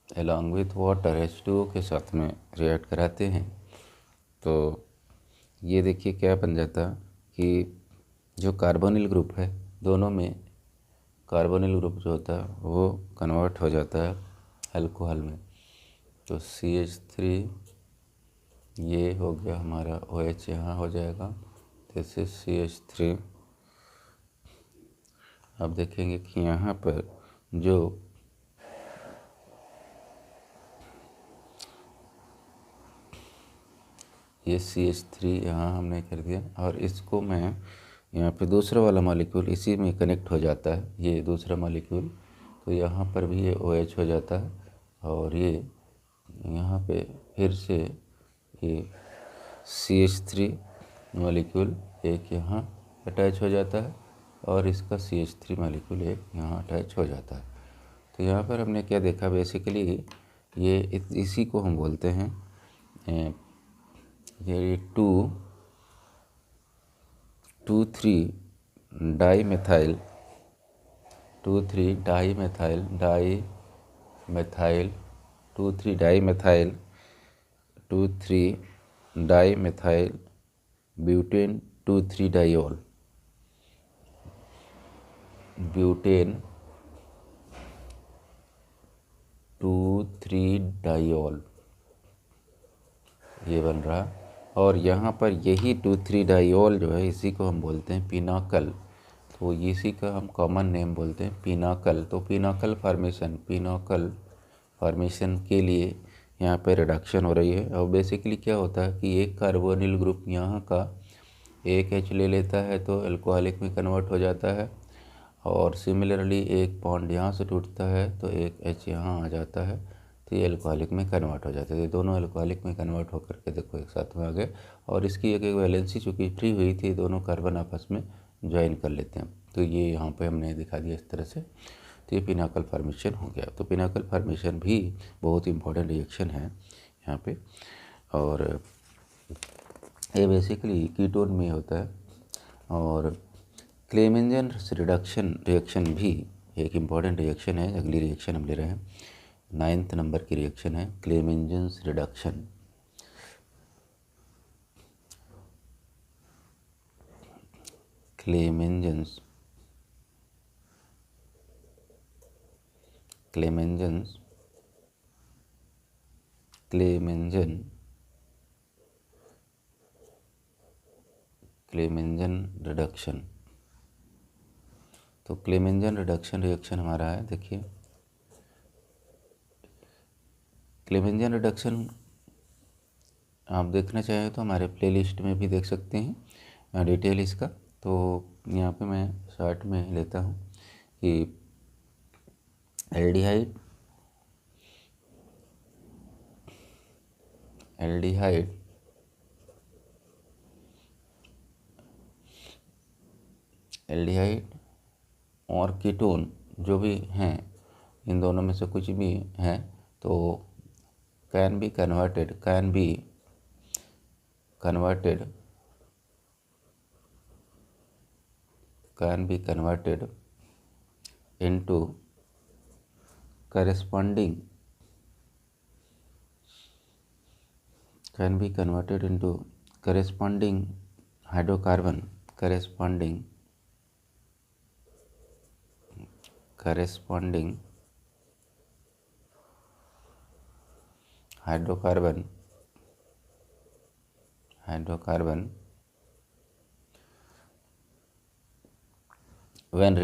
along with water H2O के साथ में रिएक्ट कराते हैं तो ये देखिए क्या बन जाता कि जो कार्बोनिल ग्रुप है दोनों में कार्बोनिल ग्रुप जो होता है वो कन्वर्ट हो जाता है अल्कोहल में। तो CH3 ये हो गया हमारा OH यहाँ हो जाएगा, दिस इज CH3। अब देखेंगे कि यहाँ पर जो ये CH3 यहाँ हमने कर दिया और इसको मैं यहाँ पे दूसरा वाला मॉलिक्यूल इसी में कनेक्ट हो जाता है, ये दूसरा मॉलिक्यूल, तो यहाँ पर भी ये OH हो जाता है और ये यहाँ पे फिर से ये CH3 मॉलिक्यूल एक यहाँ अटैच हो जाता है और इसका CH3 मॉलिक्यूल एक यहाँ अटैच हो जाता है। तो यहाँ पर हमने क्या देखा, बेसिकली ये इसी को हम बोलते हैं ये 2,3 dimethyl 2,3 dimethyl 2,3 dimethyl butane 2,3 diol butane 2,3 diol ये बन रहा। और यहाँ पर यही 2,3 डाइऑल जो है इसी को हम बोलते हैं पिनाकल, तो इसी का हम कॉमन नेम बोलते हैं पिनाकल। तो पिनाकल फॉर्मेशन के लिए यहाँ पे रिडक्शन हो रही है। और बेसिकली क्या होता है कि एक कार्बोनिल ग्रुप यहाँ का एक H ले लेता है तो अल्कोहलिक में कन्वर्ट हो जाता है, और सिमिलरली एक बॉन्ड यहाँ से टूटता है तो एक H यहाँ आ जाता है तो ये अल्कोहलिक में कन्वर्ट हो जाते थे। दोनों अल्कोहलिक में कन्वर्ट होकर के देखो एक साथ में आ गए, और इसकी एक वैलेंसी चूँकि फ्री हुई थी, दोनों कार्बन आपस में ज्वाइन कर लेते हैं। तो ये यहाँ पे हमने दिखा दिया इस तरह से, तो ये पिनाकल फॉर्मेशन हो गया। तो पिनाकल फॉर्मेशन भी बहुत इंपॉर्टेंट रिएक्शन है यहाँ पे, और ये बेसिकली कीटोन में होता है। और क्लेमेंजन रिएक्शन भी एक इम्पॉर्टेंट रिएक्शन है। अगली रिएक्शन हम ले रहे हैं 9th नंबर की रिएक्शन है क्लेमेंजन्स रिडक्शन। क्लेमेंजन रिडक्शन। तो क्लेमेंजन रिडक्शन रिएक्शन हमारा है, देखिए क्लेमेंजन रिडक्शन आप देखना चाहें तो हमारे प्लेलिस्ट में भी देख सकते हैं डिटेल इसका। तो यहाँ पे मैं शॉर्ट में लेता हूँ कि एल्डिहाइड और कीटोन जो भी हैं, इन दोनों में से कुछ भी हैं तो can be converted into corresponding hydrocarbon when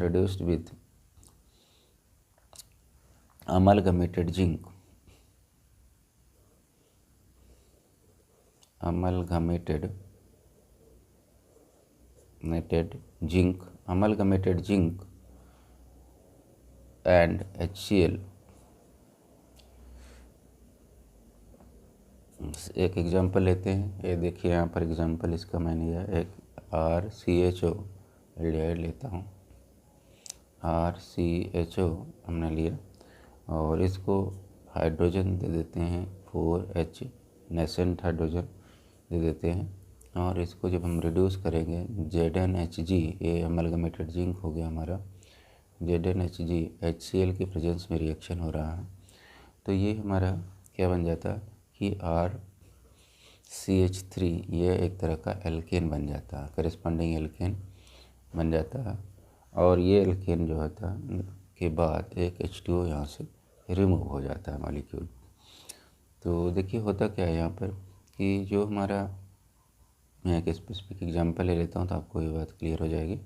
reduced with amalgamated zinc and HCl। एक एग्जांपल लेते हैं, ये देखिए यहाँ पर एग्जांपल इसका मैंने लिया, एक RCHO एल्डिहाइड लेता हूँ, RCHO हमने लिया और इसको हाइड्रोजन दे देते हैं 4H नेसेंट हाइड्रोजन दे देते हैं और इसको जब हम रिड्यूस करेंगे ZnHg, ये अमलगमेटेड जिंक हो गया हमारा, ZnHg HCl की प्रेजेंस में रिएक्शन हो रहा है, तो ये हमारा क्या बन जाता है कि RCH3, ये एक तरह का एल्केन बन जाता है, करेस्पॉन्डिंग एल्केन बन जाता है। और ये एल्केन जो होता है के बाद एक H2O यहाँ से रिमूव हो जाता है मॉलिक्यूल। तो देखिए होता क्या है यहाँ पर कि जो हमारा, मैं एक स्पेसिफिक एग्जांपल ले लेता हूँ तो आपको ये बात क्लियर हो जाएगी।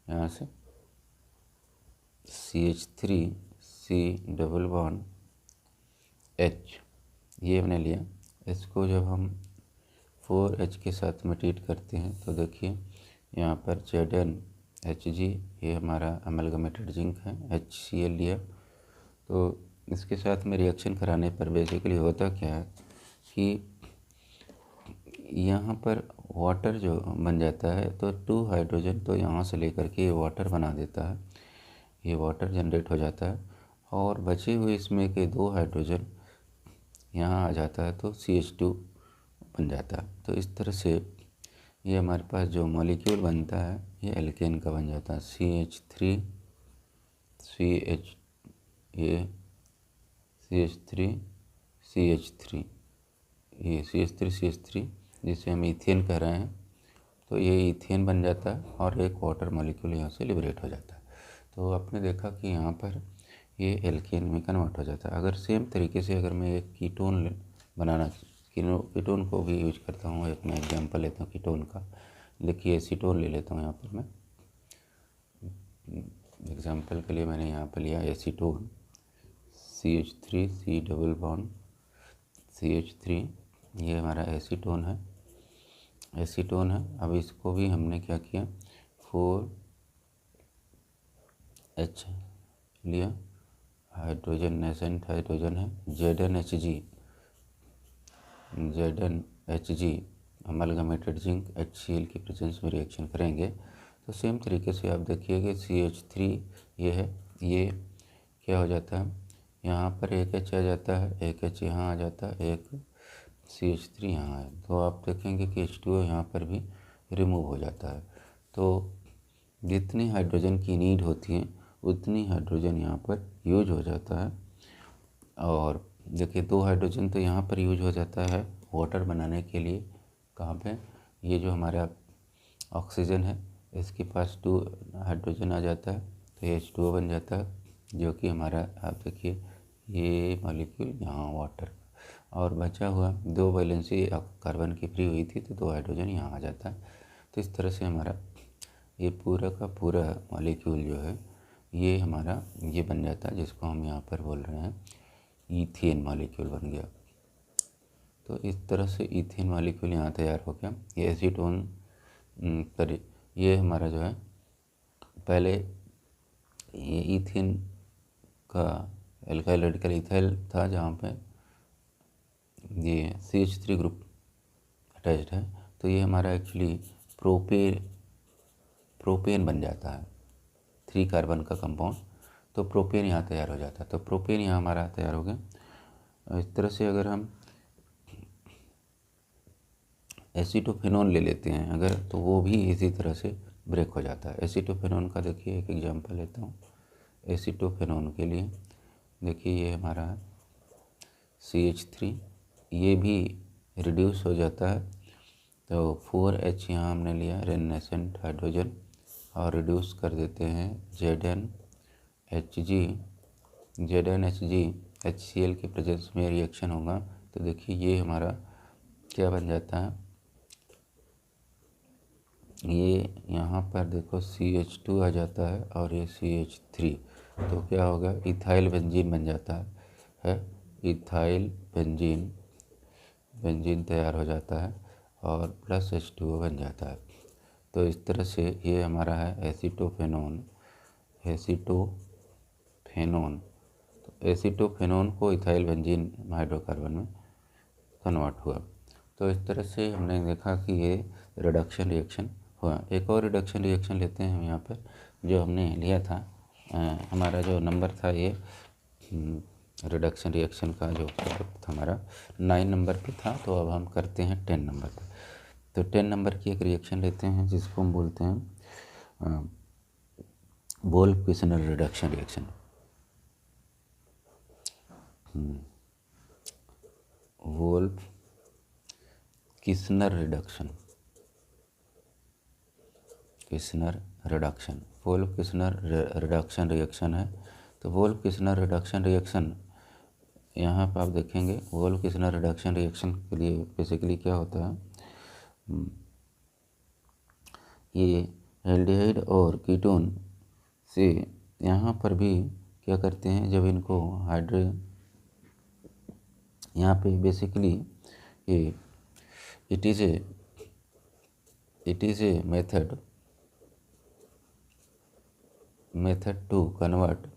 यहाँ से CH3C डबल बॉन्ड H, ये हमने लिया, इसको जब हम 4H के साथ में ट्रीट करते हैं तो देखिए यहाँ पर ZnHg, ये हमारा अमलगमेटेड जिंक है, HCl लिया, तो इसके साथ में रिएक्शन कराने पर बेसिकली होता क्या है कि यहाँ पर वाटर जो बन जाता है, तो 2 हाइड्रोजन तो यहाँ से लेकर के ये वाटर बना देता है, ये वाटर जनरेट हो जाता है, और बचे हुए इसमें के 2 हाइड्रोजन यहाँ आ जाता है तो CH2 बन जाता है। तो इस तरह से ये हमारे पास जो मॉलिक्यूल बनता है ये एल्केन का बन जाता है, CH3 CH, ये CH3 CH3, ये CH3 जिसे हम इथेन कह रहे हैं, तो ये इथेन बन जाता है और एक वाटर मॉलिक्यूल यहाँ से लिबरेट हो जाता है। तो आपने देखा कि यहाँ पर ये एल्केन में कन्वर्ट हो जाता है। अगर सेम तरीके से अगर मैं एक कीटोन बनाना, कीटोन को भी यूज करता हूँ, एक मैं एग्जांपल लेता हूँ कीटोन का, देखिए एसीटोन ले लेता हूँ यहाँ पर मैं एग्जांपल के लिए, मैंने यहाँ पर लिया acetone, CH3C double bond CH3, ये हमारा एसीटोन है, एसीटोन है। अब इसको भी हमने क्या किया, 4H लिया, हाइड्रोजन नेसेंट हाइड्रोजन है, ZnHg अमलगमेटेड जिंक HCl की प्रेजेंस में रिएक्शन करेंगे तो सेम तरीके से आप देखिए कि CH3 ये है, ये क्या हो जाता है, यहाँ पर एक H आ जाता है, एक H यहाँ आ जाता है, एक CH3 यहाँ है, तो आप देखेंगे कि H2O यहाँ पर भी रिमूव हो जाता है। तो जितनी हाइड्रोजन की नीड होती है उतनी हाइड्रोजन यहाँ पर यूज हो जाता है। और देखिए 2 हाइड्रोजन तो यहाँ पर यूज हो जाता है वाटर बनाने के लिए, कहाँ पे, ये जो हमारा ऑक्सीजन है इसके पास 2 हाइड्रोजन आ जाता है तो ये H2O बन जाता है, जो कि हमारा, आप देखिए ये मॉलिक्यूल यहाँ वाटर, और बचा हुआ 2 वैलेंसी कार्बन की फ्री हुई थी तो 2 हाइड्रोजन यहाँ आ जाता है। तो इस तरह से हमारा ये पूरा का पूरा मॉलिक्यूल जो है ये हमारा ये बन जाता है, जिसको हम यहाँ पर बोल रहे हैं ईथेन मॉलिक्यूल बन गया। तो इस तरह से ईथेन मॉलिक्यूल यहाँ तैयार हो गया। ये एसीटोन पर ये हमारा जो है, पहले ये ईथेन का एल्काइल रेडिकल इथाइल था जहाँ पे ये CH3 ग्रुप अटैच्ड है, तो ये हमारा एक्चुअली प्रोपेन बन जाता है, 3 कार्बन का कंपाउंड, तो प्रोपेन यहाँ तैयार हो जाता है। तो प्रोपेन यहाँ हमारा तैयार हो गया। इस तरह से अगर हम एसीटोफेनॉन ले लेते हैं अगर, तो वो भी इसी तरह से ब्रेक हो जाता है। एसीटोफेनॉन का देखिए एक एग्जांपल लेता हूँ। एसीटोफेनॉन के लिए देखिए ये हमारा CH3, ये भी रिड्यूस हो जाता है, तो 4H यहाँ हमने लिया रेनेसेंट हाइड्रोजन और रिड्यूस कर देते हैं ZnHg HCl के प्रेजेंस में रिएक्शन होगा, तो देखिए ये हमारा क्या बन जाता है, ये यहाँ पर देखो CH2 आ जाता है और ये CH3, तो क्या होगा, इथाइल बेंजीन बन जाता है इथाइल बेंजीन तैयार हो जाता है और प्लस H2O बन जाता है। तो इस तरह से ये हमारा है एसीटोफेनॉन। तो एसीटोफेनॉन को इथाइल बेंजीन हाइड्रोकार्बन में कन्वर्ट हुआ। तो इस तरह से हमने देखा कि ये रिडक्शन रिएक्शन हुआ। एक और रिडक्शन रिएक्शन लेते हैं हम यहाँ पर, जो हमने लिया था, हमारा जो नंबर था ये रिडक्शन रिएक्शन का जो हमारा 9 नंबर पे था, तो अब हम करते हैं 10 नंबर पर। तो 10 नंबर की एक रिएक्शन लेते हैं जिसको हम बोलते हैं वोल्फ-किस्नर reduction reaction. वोल्फ-किस्नर reduction, वोल्फ-किस्नर reduction reaction है। तो वोल्फ-किस्नर रिडक्शन रिएक्शन यहाँ पर आप देखेंगे, वोल्फ-किस्नर रिडक्शन रिएक्शन के लिए बेसिकली क्या होता है, ये एल्डिहाइड और कीटोन से यहाँ पर भी क्या करते हैं, जब इनको यहाँ पे बेसिकली ये it is a method to convert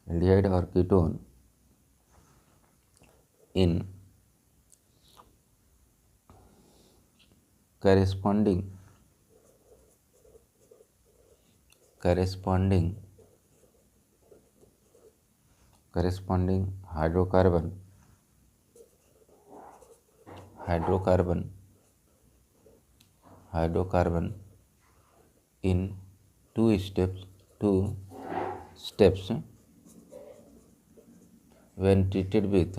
aldehyde और ketone in corresponding hydrocarbon in two steps when treated with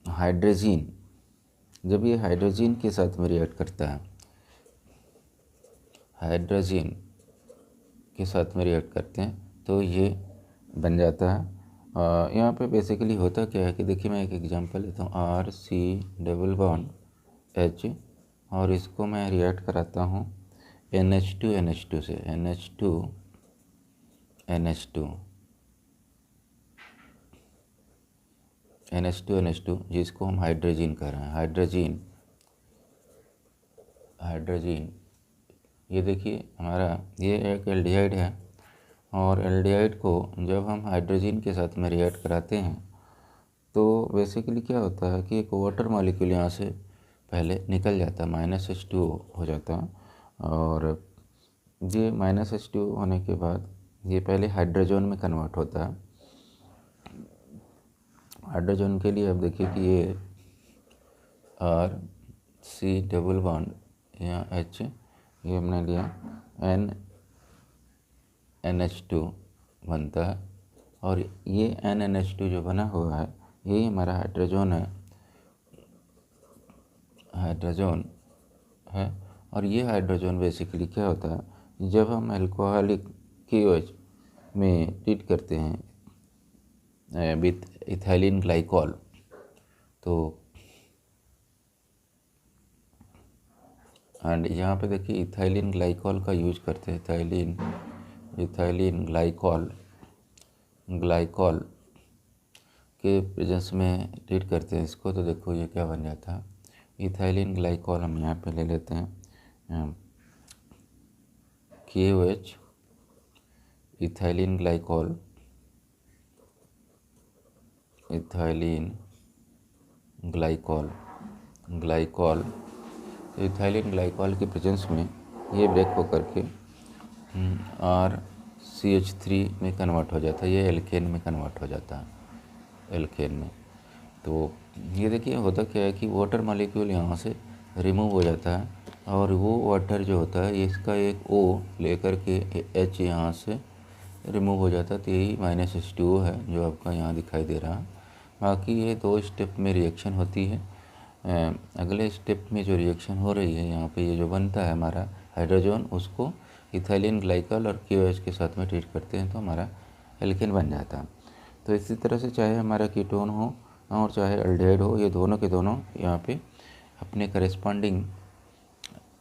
hydrazine. जब ये हाइड्रोजीन के साथ में रिएक्ट करता है, तो ये बन जाता है। यहाँ पे बेसिकली होता क्या है कि देखिए, मैं एक एग्जांपल लेता हूँ, RC डबल बॉन्ड H, और इसको मैं रिएक्ट कराता हूँ NH2 से, NH2 जिसको हम हाइड्रोजीन कह रहे हैं। हाइड्रोजीन ये देखिए, हमारा ये एक एल्डिहाइड है, और एल्डिहाइड को जब हम हाइड्रोजीन के साथ में रिएक्ट कराते हैं तो बेसिकली क्या होता है कि एक वाटर मॉलिक्यूल यहाँ से पहले निकल जाता है, -H2O हो जाता है, और ये -H2O होने के बाद ये पहले हाइड्रोजन में कन्वर्ट होता है। हाइड्रोजन के लिए अब देखिए कि ये RC डबल बॉन्ड यहाँ H, ये हमने लिया, NH2 बनता है, और ये NH2 जो बना हुआ है यही हमारा हाइड्रोजन है। और ये हाइड्रोजन बेसिकली क्या होता है, जब हम अल्कोहलिक KOH में ट्रीट करते हैं विथ इथाइलिन ग्लाइकॉल, तो एंड यहाँ पे देखिए इथाइलिन ग्लाइकॉल का यूज करते हैं, इथाइलिन ग्लाइकॉल के प्रेजेंस में ट्रीट करते हैं इसको, तो देखो ये क्या बन जाता है, इथाइलिन ग्लाइकॉल हम यहाँ पे ले लेते हैं KOH, ethylene glycol ethylene glycol के प्रेजेंस में ये ब्रेक होकर के RCH3 में कन्वर्ट हो जाता है, ये एल्केन में कन्वर्ट हो जाता है, तो ये देखिए होता क्या है कि वाटर मॉलिक्यूल यहाँ से रिमूव हो जाता है, और वो वाटर जो होता है इसका एक O लेकर के H यहाँ से रिमूव हो जाता है, तो यही -H2O है जो आपका यहाँ दिखाई दे रहा है। बाकी ये 2 स्टेप में रिएक्शन होती है। अगले स्टेप में जो रिएक्शन हो रही है यहाँ पे, ये जो बनता है हमारा हाइड्रोजन, उसको इथाइलिन ग्लाइकॉल और KOH के साथ में ट्रीट करते हैं तो हमारा एल्केन बन जाता है। तो इसी तरह से चाहे हमारा कीटोन हो और चाहे एल्डिहाइड हो, ये दोनों के दोनों यहाँ पे अपने करेस्पॉन्डिंग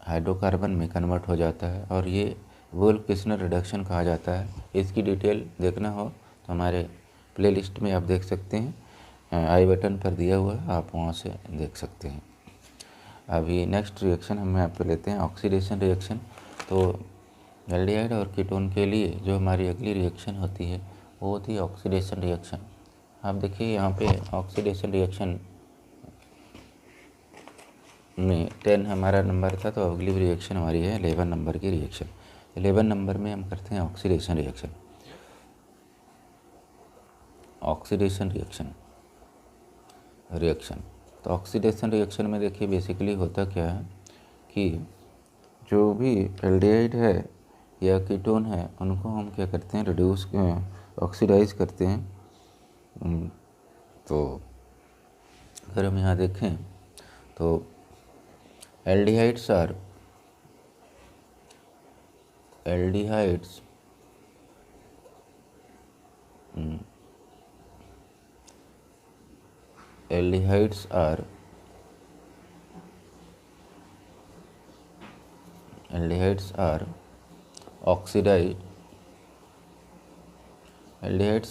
हाइड्रोकार्बन में कन्वर्ट हो जाता है, और ये वोल्फ-किस्नर रिडक्शन कहा जाता है। इसकी डिटेल देखना हो तो हमारे प्लेलिस्ट में आप देख सकते हैं, आई बटन पर दिया हुआ है, आप वहाँ से देख सकते हैं। अभी नेक्स्ट रिएक्शन हम यहाँ पे लेते हैं ऑक्सीडेशन रिएक्शन। तो एल्डिहाइड और कीटोन के लिए जो हमारी अगली रिएक्शन होती है वो होती है ऑक्सीडेशन रिएक्शन। आप देखिए यहाँ पे ऑक्सीडेशन रिएक्शन में 10 हमारा नंबर था, तो अगली रिएक्शन हमारी है 11 नंबर की रिएक्शन। 11 नंबर में हम करते हैं ऑक्सीडेशन रिएक्शन। ऑक्सीडेशन रिएक्शन तो ऑक्सीडेशन रिएक्शन में देखिए बेसिकली होता क्या है कि जो भी एल्डिहाइड है या कीटोन है उनको हम क्या करते हैं, रिड्यूस ऑक्सीडाइज करते हैं। तो अगर हम यहाँ देखें तो aldehydes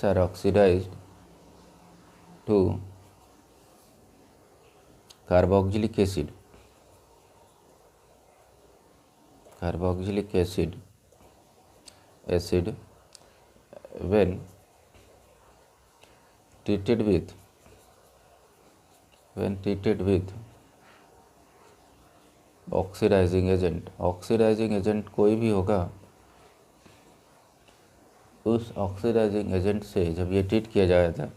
are oxidized to carboxylic acid when treated with oxidising agent कोई भी होगा, उस ऑक्सीडाइजिंग एजेंट से जब ये ट्रीट किया जाता है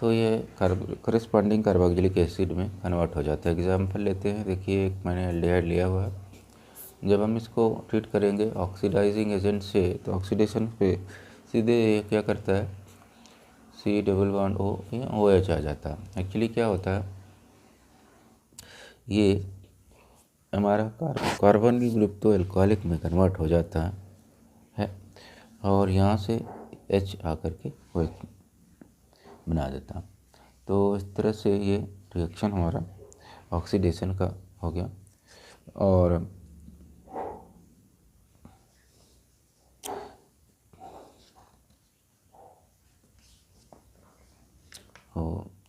तो ये करस्पॉन्डिंग कार्बोक्सिलिक एसिड में कन्वर्ट हो जाता है। एग्जाम्पल लेते हैं, देखिए एक मैंने एल्डिहाइड लिया हुआ है, जब हम इसको ट्रीट करेंगे ऑक्सीडाइजिंग एजेंट से तो ऑक्सीडेशन पे सीधे क्या करता है, C डबल बॉन्ड O या OH आ जाता है। एक्चुअली क्या होता है, ये हमारा कार्बोनिल ग्रुप तो एल्कोहलिक में कन्वर्ट हो जाता है और यहाँ से H आकर के OH बना देता। तो इस तरह से ये रिएक्शन हमारा ऑक्सीडेशन का हो गया। और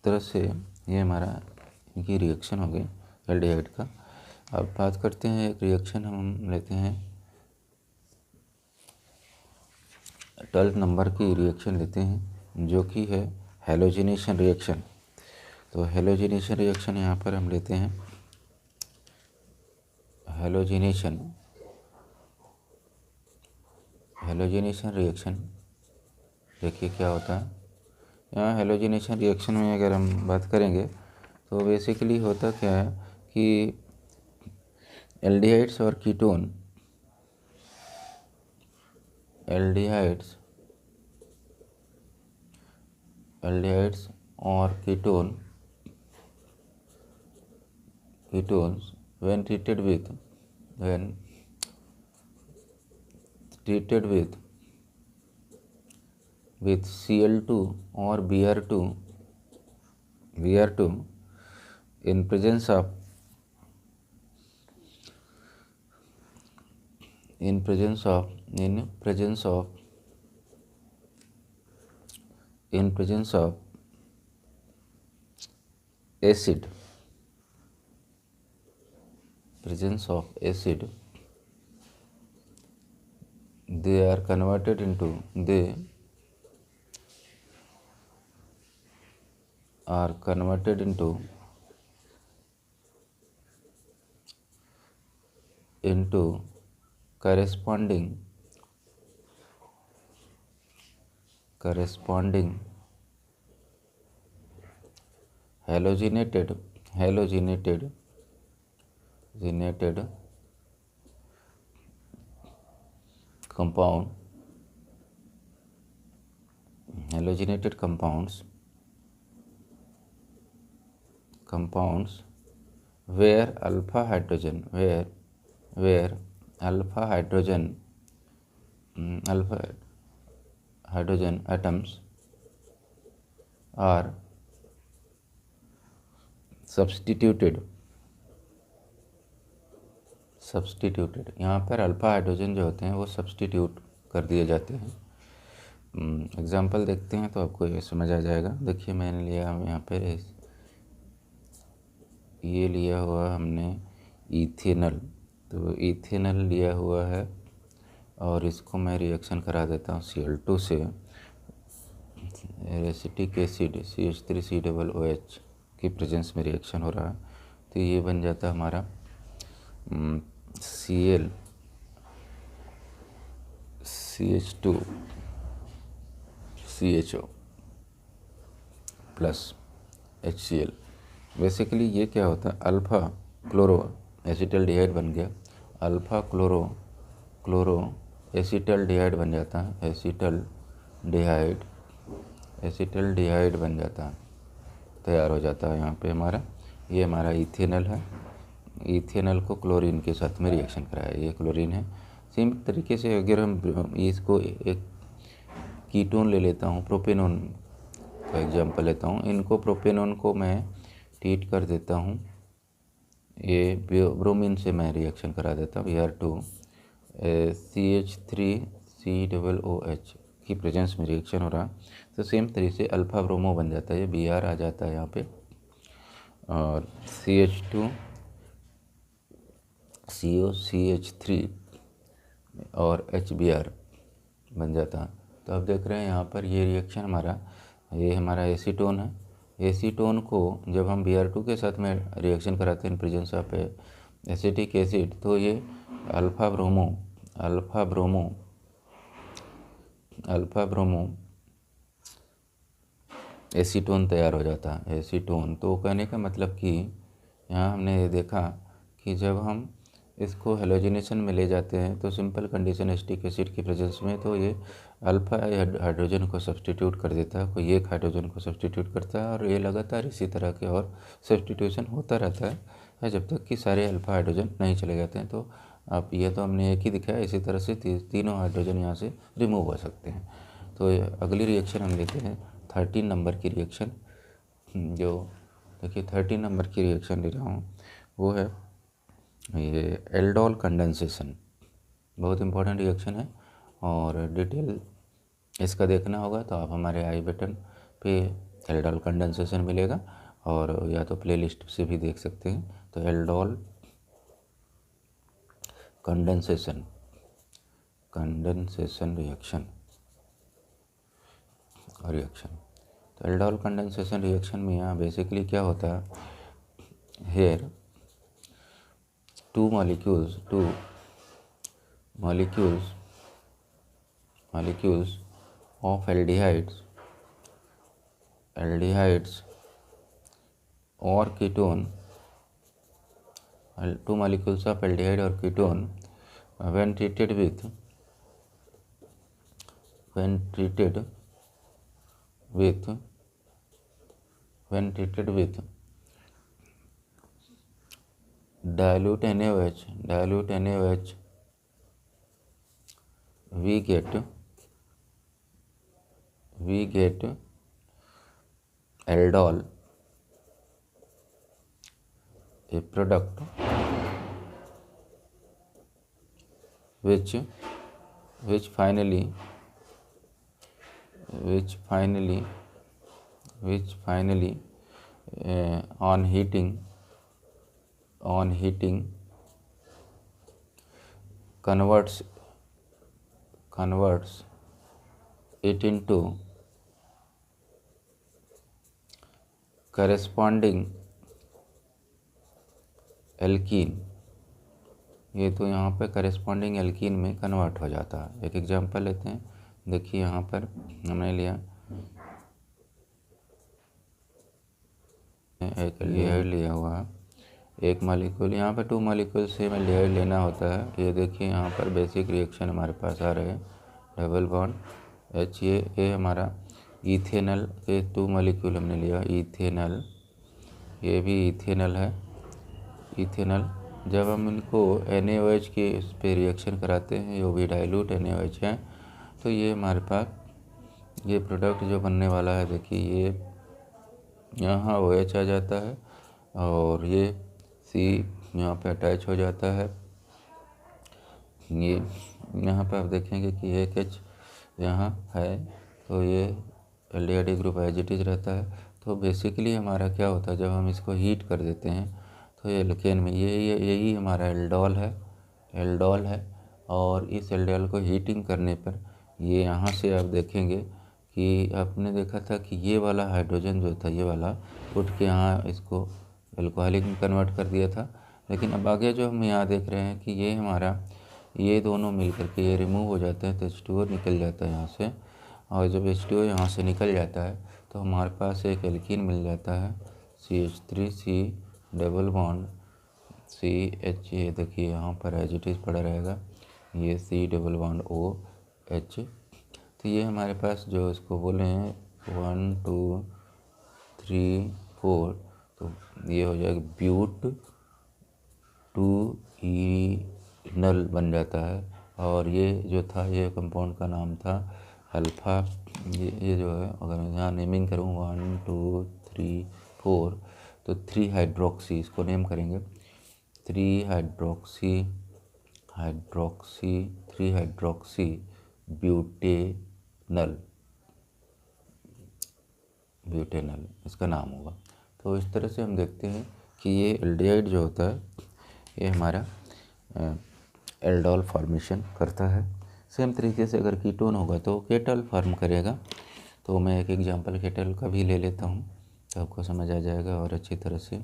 तरह से ये हमारा इनकी रिएक्शन हो गई एल्डिहाइड का। अब बात करते हैं एक रिएक्शन हम लेते हैं 12 नंबर की रिएक्शन लेते हैं जो कि है हैलोजिनेशन रिएक्शन। तो हैलोजिनेशन रिएक्शन यहाँ पर हम लेते हैं हैलोजिनेशन रिएक्शन। देखिए क्या होता है यहाँ हैलोजिनेशन रिएक्शन में अगर हम बात करेंगे तो बेसिकली होता क्या है कि एल्डिहाइड्स और कीटोन और ketones when treated with Cl2 or Br2 in presence of acid, they are converted into corresponding halogenated compounds where alpha hydrogen atoms are substituted। यहाँ पर अल्फ़ा हाइड्रोजन जो होते हैं वो सब्सटीट्यूट कर दिए जाते हैं। एग्जाम्पल देखते हैं तो आपको ये समझ आ जाएगा। देखिए मैंने लिया यहाँ पे ये लिया हुआ हमने इथेनल। तो इथेनल लिया हुआ है और इसको मैं रिएक्शन करा देता हूँ Cl2 से, एसिटिक एसिड CH3COOH की प्रेजेंस में रिएक्शन हो रहा है। तो ये बन जाता है हमारा Cl CH2 CHO plus HCl। Basically ये क्या होता है, अल्फ़ा क्लोरो एसिटल्डिहाइड बन गया, अल्फ़ा क्लोरो एसिटल्डिहाइड बन जाता है, एसिटल्डिहाइड बन जाता है, तैयार हो जाता है यहाँ पे हमारा। ये हमारा इथेनल है, इथेनल को क्लोरीन के साथ में रिएक्शन कराया, ये क्लोरीन है। सेम तरीके से अगर हम इसको एक कीटोन ले लेता हूँ, प्रोपेनोन का एग्जांपल लेता हूँ, इनको प्रोपेनोन को मैं ट्रीट कर देता हूँ, ये ब्रोमीन से मैं रिएक्शन करा देता हूँ, Br2 CH3COOH की प्रेजेंस में रिएक्शन हो रहा। तो सेम तरीके से अल्फ़ा ब्रोमो बन जाता है, ये Br आ जाता है यहाँ पे, और CH2 CO CH3 और HBr बन जाता है। तो आप देख रहे हैं यहाँ पर ये रिएक्शन हमारा, ये हमारा एसीटोन है। एसीटोन को जब हम Br2 के साथ में रिएक्शन कराते हैं in presence of acetic acid, तो ये अल्फ़ा ब्रोमो एसीटोन तैयार हो जाता है, एसीटोन। तो कहने का मतलब कि यहाँ हमने ये देखा कि जब हम इसको हेलोजिनेशन में ले जाते हैं तो सिंपल कंडीशन एसिटिक एसिड की प्रेजेंस में, तो ये अल्फ़ा हाइड्रोजन को सब्सटीट्यूट कर देता है, कोई एक हाइड्रोजन को सब्सटीट्यूट करता है, और ये लगातार इसी तरह के और सब्सटीट्यूशन होता रहता है जब तक कि सारे अल्फ़ा हाइड्रोजन नहीं चले जाते हैं। तो आप ये तो हमने एक ही दिखाया, इसी तरह से तीनों हाइड्रोजन यहाँ से रिमूव हो सकते हैं। तो अगली रिएक्शन हम लेते हैं 13 नंबर की रिएक्शन, जो देखिए 13 नंबर की रिएक्शन ले रहा हूँ, वो है ये एल्डोल कंडेंसेशन। बहुत इंपॉर्टेंट रिएक्शन है और डिटेल इसका देखना होगा तो आप हमारे आई बटन पे एल्डोल कंडेंसेशन मिलेगा, और या तो प्लेलिस्ट से भी देख सकते हैं। तो एल्डोल कंडेंसेशन रिएक्शन। तो एल्डोल कंडेंसेशन रिएक्शन में यहाँ बेसिकली क्या होता है, hair two molecules of aldehydes or ketone, two molecules of aldehyde or ketone when treated with dilute NaOH, we get aldol, a product which finally on heating converts it into corresponding alkene. ये तो यहाँ पे corresponding alkene में convert हो जाता है। एक example लेते हैं, देखिए यहाँ पर हमने लिया एक एल्डिहाइड लिया हुआ है, एक मॉलिक्यूल, यहाँ पर 2 मॉलिक्यूल सेम एल्डिहाइड लेना होता है। ये देखिए यहाँ पर बेसिक रिएक्शन हमारे पास आ रहे हैं, डबल बॉन्ड H, ये हमारा इथेनल के 2 मॉलिक्यूल हमने लिया, इथेनल, ये भी इथेनल है, इथेनल। जब हम इनको NaOH के इस पे रिएक्शन कराते हैं, ये भी डाइल्यूट NaOH है, तो ये हमारे पास ये प्रोडक्ट जो बनने वाला है, देखिए ये यहाँ OH आ जाता है और ये C यहाँ पे अटैच हो जाता है। ये यहाँ पे आप देखेंगे कि एक H यहाँ है, तो ये aldehyde group as it is रहता है। तो बेसिकली हमारा क्या होता है, जब हम इसको हीट कर देते हैं तो एल्केन में यही हमारा एल्डोल है। और इस एल्डोल को हीटिंग करने पर ये यहाँ से आप देखेंगे कि आपने देखा था कि ये वाला हाइड्रोजन जो था, ये वाला उठ के यहाँ इसको एल्कोहलिक में कन्वर्ट कर दिया था। लेकिन अब आगे जो हम यहाँ देख रहे हैं कि ये हमारा ये दोनों मिल करके ये रिमूव हो जाते हैं, तो H2O निकल जाता है यहाँ से। और जब H2O यहाँ से निकल जाता है तो हमारे पास एक एल्कीन मिल जाता है, CH3C डबल बॉन्ड CH। ये देखिए यहाँ पर एज इट इज़ पड़ा रहेगा, ये C डबल बॉन्ड OH। तो ये हमारे पास जो इसको बोले हैं 1 2 3 4, तो ये हो जाएगा ब्यूट 2 इनल बन जाता है। और ये जो था, ये कंपाउंड का नाम था अल्फ़ा। ये जो है, अगर मैं यहाँ नेमिंग करूँ 1 2 3 4, तो 3 हाइड्रोक्सी इसको नेम करेंगे, 3 हाइड्रोक्सी ब्यूटेनल इसका नाम होगा। तो इस तरह से हम देखते हैं कि ये एल्डिहाइड जो होता है ये हमारा एल्डोल फॉर्मेशन करता है। सेम तरीके से अगर कीटोन होगा तो केटल फॉर्म करेगा। तो मैं एक एग्जांपल केटल का भी ले लेता हूँ तो आपको समझ आ जाएगा और अच्छी तरह से।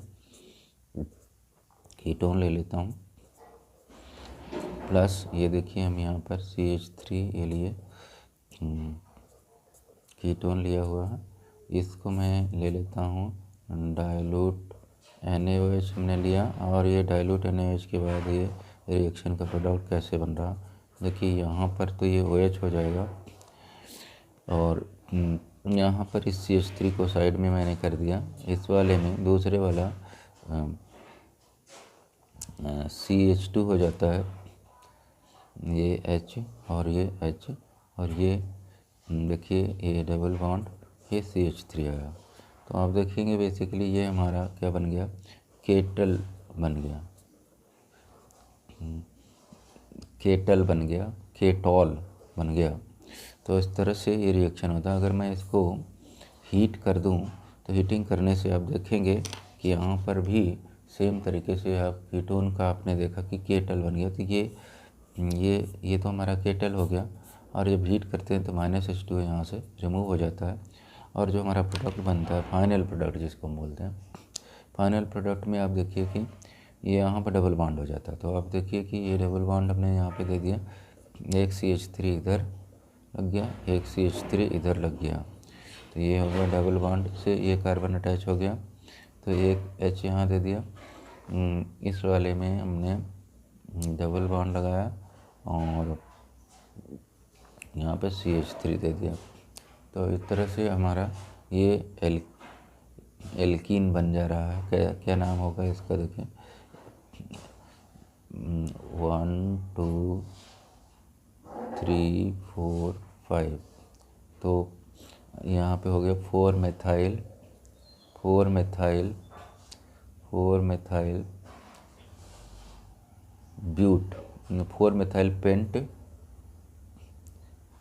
कीटोन ले लेता हूँ, प्लस ये देखिए हम यहाँ पर CH3 ये लिए कीटोन लिया हुआ है, इसको मैं ले लेता हूँ डाइल्यूट NaOH हमने लिया। और ये डाइल्यूट NaOH के बाद ये रिएक्शन का प्रोडक्ट कैसे बन रहा, देखिए यहाँ पर तो ये OH हो जाएगा और यहाँ पर इस CH3 को साइड में मैंने कर दिया। इस वाले में दूसरे वाला CH2 हो जाता है, ये H और ये H और ये देखिए ये डबल बॉन्ड, ये CH3 आया। तो आप देखेंगे बेसिकली ये हमारा क्या बन गया, केटल बन गया, केटल बन गया, केटॉल बन गया। तो इस तरह से ये रिएक्शन होता है। अगर मैं इसको हीट कर दूं तो हीटिंग करने से आप देखेंगे कि यहाँ पर भी सेम तरीके से आप कीटोन का आपने देखा कि केटल बन गया। तो ये तो हमारा केटल हो गया। और जब हीट करते हैं तो -H2 यहाँ से रिमूव हो जाता है और जो हमारा प्रोडक्ट बनता है, फाइनल प्रोडक्ट जिसको हम बोलते हैं, फाइनल प्रोडक्ट में आप देखिए कि ये यहाँ पर डबल बॉन्ड हो जाता है। तो आप देखिए कि ये डबल बॉन्ड हमने यहाँ पे दे दिया, एक CH3 इधर लग गया, एक CH3 इधर लग गया। तो ये हो गया डबल बॉन्ड से ये कार्बन अटैच हो गया। तो एक H यहाँ दे दिया, इस वाले में हमने डबल बॉन्ड लगाया और यहाँ पे CH3 दे दिया। तो इस तरह से हमारा ये एल्कीन बन जा रहा है। क्या नाम होगा इसका, देखें 1 2 3 4 5। तो यहाँ पे हो गया 4 methyl but, 4 methyl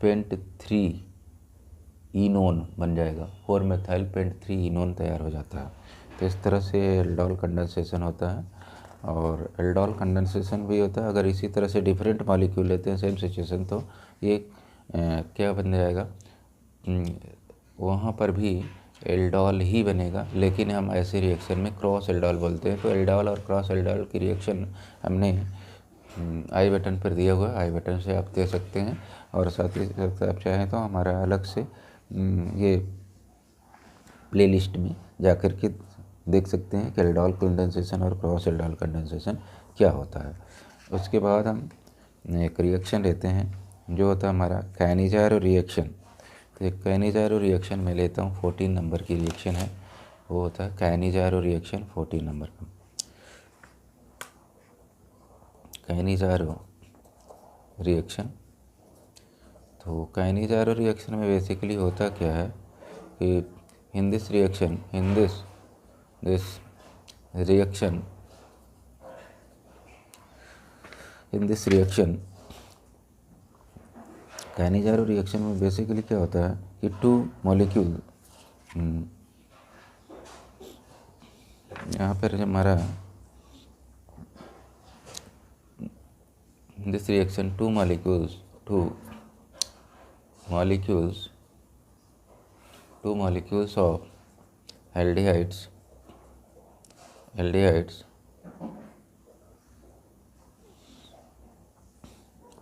pent 3 enone बन जाएगा, 4 मेथाइल पेंट 3 इनोन तैयार हो जाता है। तो इस तरह से एल्डोल कंडेंसेशन होता है। और एल्डोल कंडेंसेशन भी होता है अगर इसी तरह से डिफरेंट मॉलिक्यूल लेते हैं सेम सिचुएशन, तो ये क्या बन जाएगा, वहाँ पर भी एल्डोल ही बनेगा। लेकिन हम ऐसे रिएक्शन में क्रॉस एल्डोल बोलते हैं। तो एल्डोल और क्रॉस एल्डोल की रिएक्शन हमने आई बटन पर दिया हुआ है, आई बटन से आप दे सकते हैं। और साथ ही साथ आप चाहें तो हमारा अलग से ये प्लेलिस्ट में जाकर के देख सकते हैं कि एल्डोल कंडेंसेशन और क्रॉस एल्डोल कंडेंसेशन क्या होता है। उसके बाद हम एक रिएक्शन लेते हैं जो होता है हमारा कैनिजारो रिएक्शन। तो एक कैनिजारो रिएक्शन मैं लेता हूँ, 14 नंबर की रिएक्शन है, वो होता है कैनिजारो रिएक्शन 14 नंबर का। कैनिजारो रिएक्शन, तो कैनिजारो रिएक्शन में बेसिकली होता क्या है कि in this reaction Cannizzaro reaction में बेसिकली क्या होता है कि 2 मॉलिक्यूल, यहाँ पर हमारा this reaction two molecules of aldehydes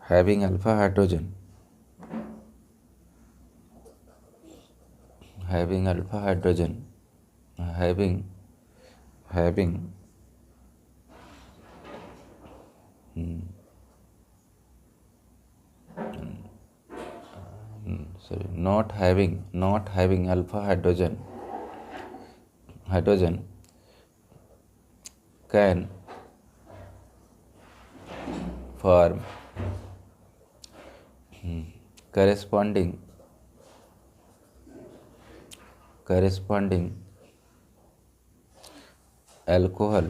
having alpha hydrogen not having alpha hydrogen can form corresponding alcohol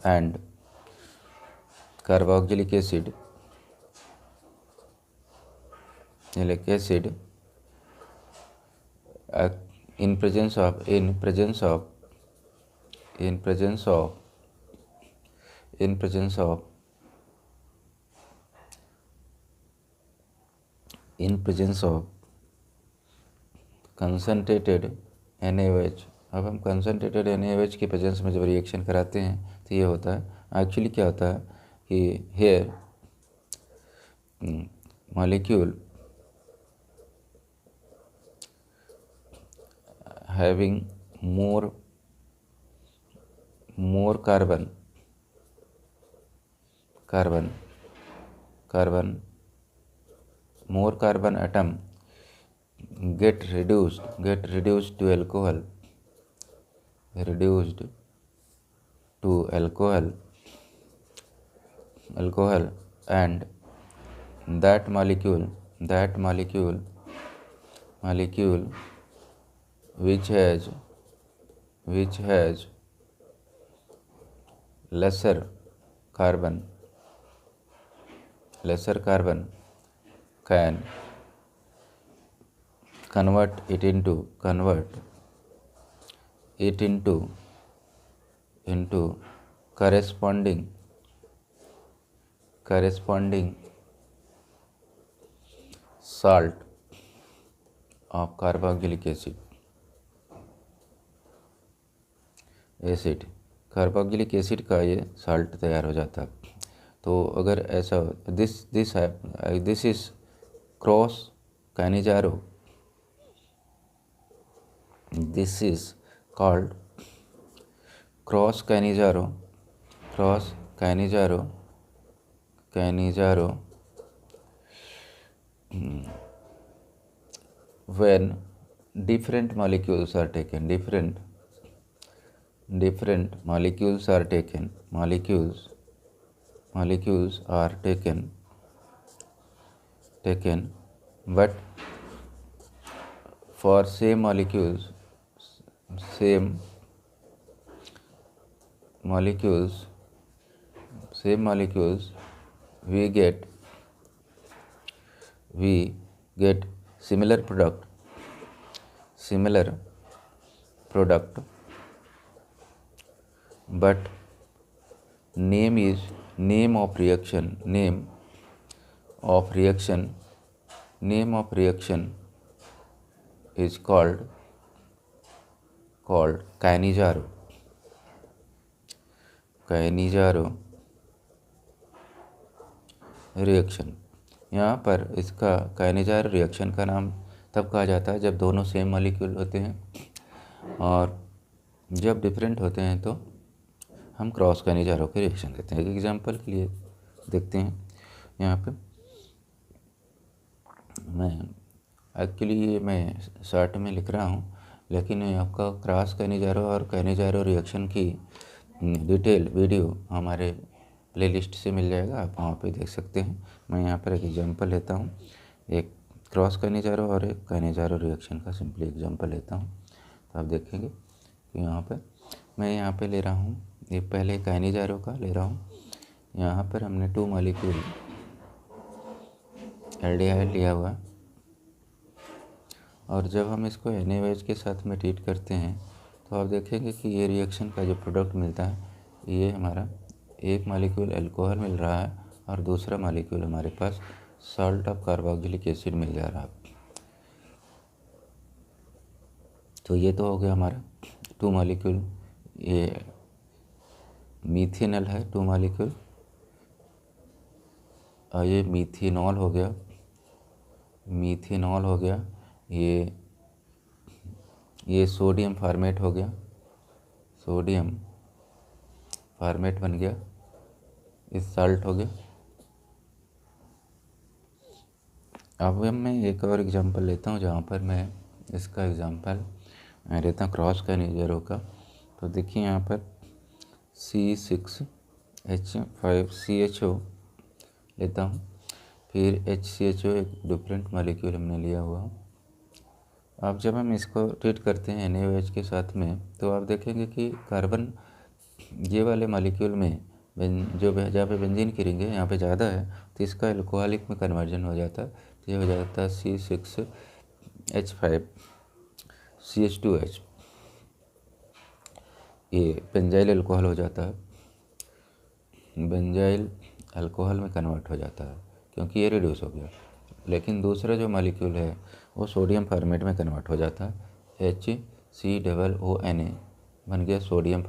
and carboxylic acid in presence of concentrated NaOH। अब हम कंसनट्रेटेड NaOH के प्रेजेंस में जब रिएक्शन कराते हैं तो ये होता है। एक्चुअली क्या होता है कि here molecule having more carbon atom get reduced to alcohol and that molecule which has lesser carbon can convert it into corresponding salt of carboxylic acid carboxylic acid का ये साल्ट तैयार हो जाता है। तो अगर ऐसा this is cross Cannizzaro, this is called cross Cannizzaro when different molecules are taken but for same molecules we get similar product but name of reaction is called Cannizzaro reaction. यहाँ पर इसका कैनिज़ारो रिएक्शन का नाम तब कहा जाता है जब दोनों सेम मॉलिक्यूल होते हैं, और जब डिफरेंट होते हैं तो हम क्रॉस कैनिज़ारो के रिएक्शन देते हैं। एक एग्जांपल के लिए देखते हैं। यहाँ पे मैं शॉर्ट में लिख रहा हूँ, लेकिन आपका क्रॉस कैनिज़ारो और कैनिज़ारो रिएक्शन की डिटेल वीडियो हमारे प्लेलिस्ट से मिल जाएगा, आप वहाँ पे देख सकते हैं। मैं यहाँ पर एक एग्जांपल लेता हूँ, एक क्रॉस कैनिज़ारो और एक कैनिज़ारो रिएक्शन का सिंपली एग्जांपल लेता हूँ। तो आप देखेंगे कि यहाँ पे ले रहा हूँ, ये पहले कैनिज़ारो का ले रहा हूँ। यहाँ पर हमने 2 मॉलिक्यूल एल्डिहाइड लिया हुआ, और जब हम इसको NaOH के साथ में ट्रीट करते हैं तो आप देखेंगे कि ये रिएक्शन का जो प्रोडक्ट मिलता है ये हमारा एक मॉलिक्यूल अल्कोहल मिल रहा है और दूसरा मॉलिक्यूल हमारे पास सॉल्ट ऑफ कार्बोक्सिलिक एसिड मिल जा रहा है। तो ये तो हो गया हमारा 2 मॉलिक्यूल, ये मीथेनल है 2 मॉलिक्यूल, और ये मीथेनॉल हो गया, मीथेनॉल हो गया, ये सोडियम फॉर्मेट हो गया, सोडियम फॉर्मेट बन गया, इस साल्ट हो गया। अब मैं एक और एग्जांपल लेता हूँ जहाँ पर मैं इसका एग्जांपल लेता हूँ क्रॉस कैनिज़रो का। तो देखिए यहाँ पर C6H5CHO लेता हूँ, फिर HCHO एक डिफरेंट मॉलिक्यूल हमने लिया हुआ। अब जब हम इसको ट्रीट करते हैं NaOH के साथ में, तो आप देखेंगे कि कार्बन ये वाले मॉलिक्यूल में जो जहाँ पे बेंजीन की रिंग है यहाँ पे ज़्यादा है, तो इसका अल्कोहलिक में कन्वर्जन हो जाता है। तो ये हो जाता है C6H5CH2H, ये बेंजाइल अल्कोहल हो जाता है, बेंजाइल अल्कोहल में कन्वर्ट हो जाता है क्योंकि ये रिड्यूस हो गया। लेकिन दूसरा जो मॉलिक्यूल है वो सोडियम फॉर्मेट में कन्वर्ट हो जाता है, HCOONA बन गया सोडियम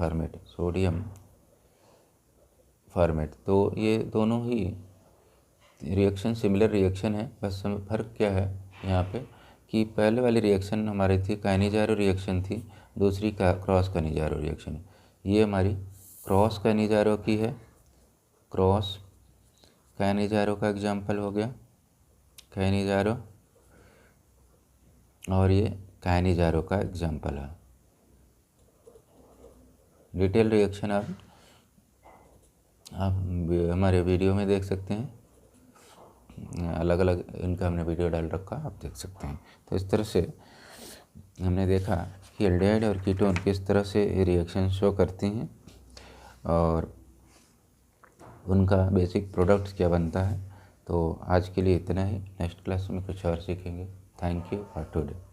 फॉर्मेट। तो ये दोनों ही रिएक्शन सिमिलर रिएक्शन है, बस फ़र्क क्या है यहाँ पे कि पहले वाली रिएक्शन हमारी थी काइनेजारो रिएक्शन थी, दूसरी क्रॉस कैनिज़ारो रिएक्शन है। ये हमारी क्रॉस कैनिज़ारो की है, क्रॉस कैनिज़ारो का एग्जाम्पल हो गया कैनिज़ारो, और ये कैनिज़ारो का एग्जाम्पल है। डिटेल रिएक्शन आप हमारे वीडियो में देख सकते हैं, अलग अलग इनका हमने वीडियो डाल रखा, आप देख सकते हैं। तो इस तरह से हमने देखा कि एल्डिहाइड और कीटोन किस तरह से रिएक्शन शो करती हैं और उनका बेसिक प्रोडक्ट्स क्या बनता है। तो आज के लिए इतना ही, नेक्स्ट क्लास में कुछ और सीखेंगे। Thank you for today.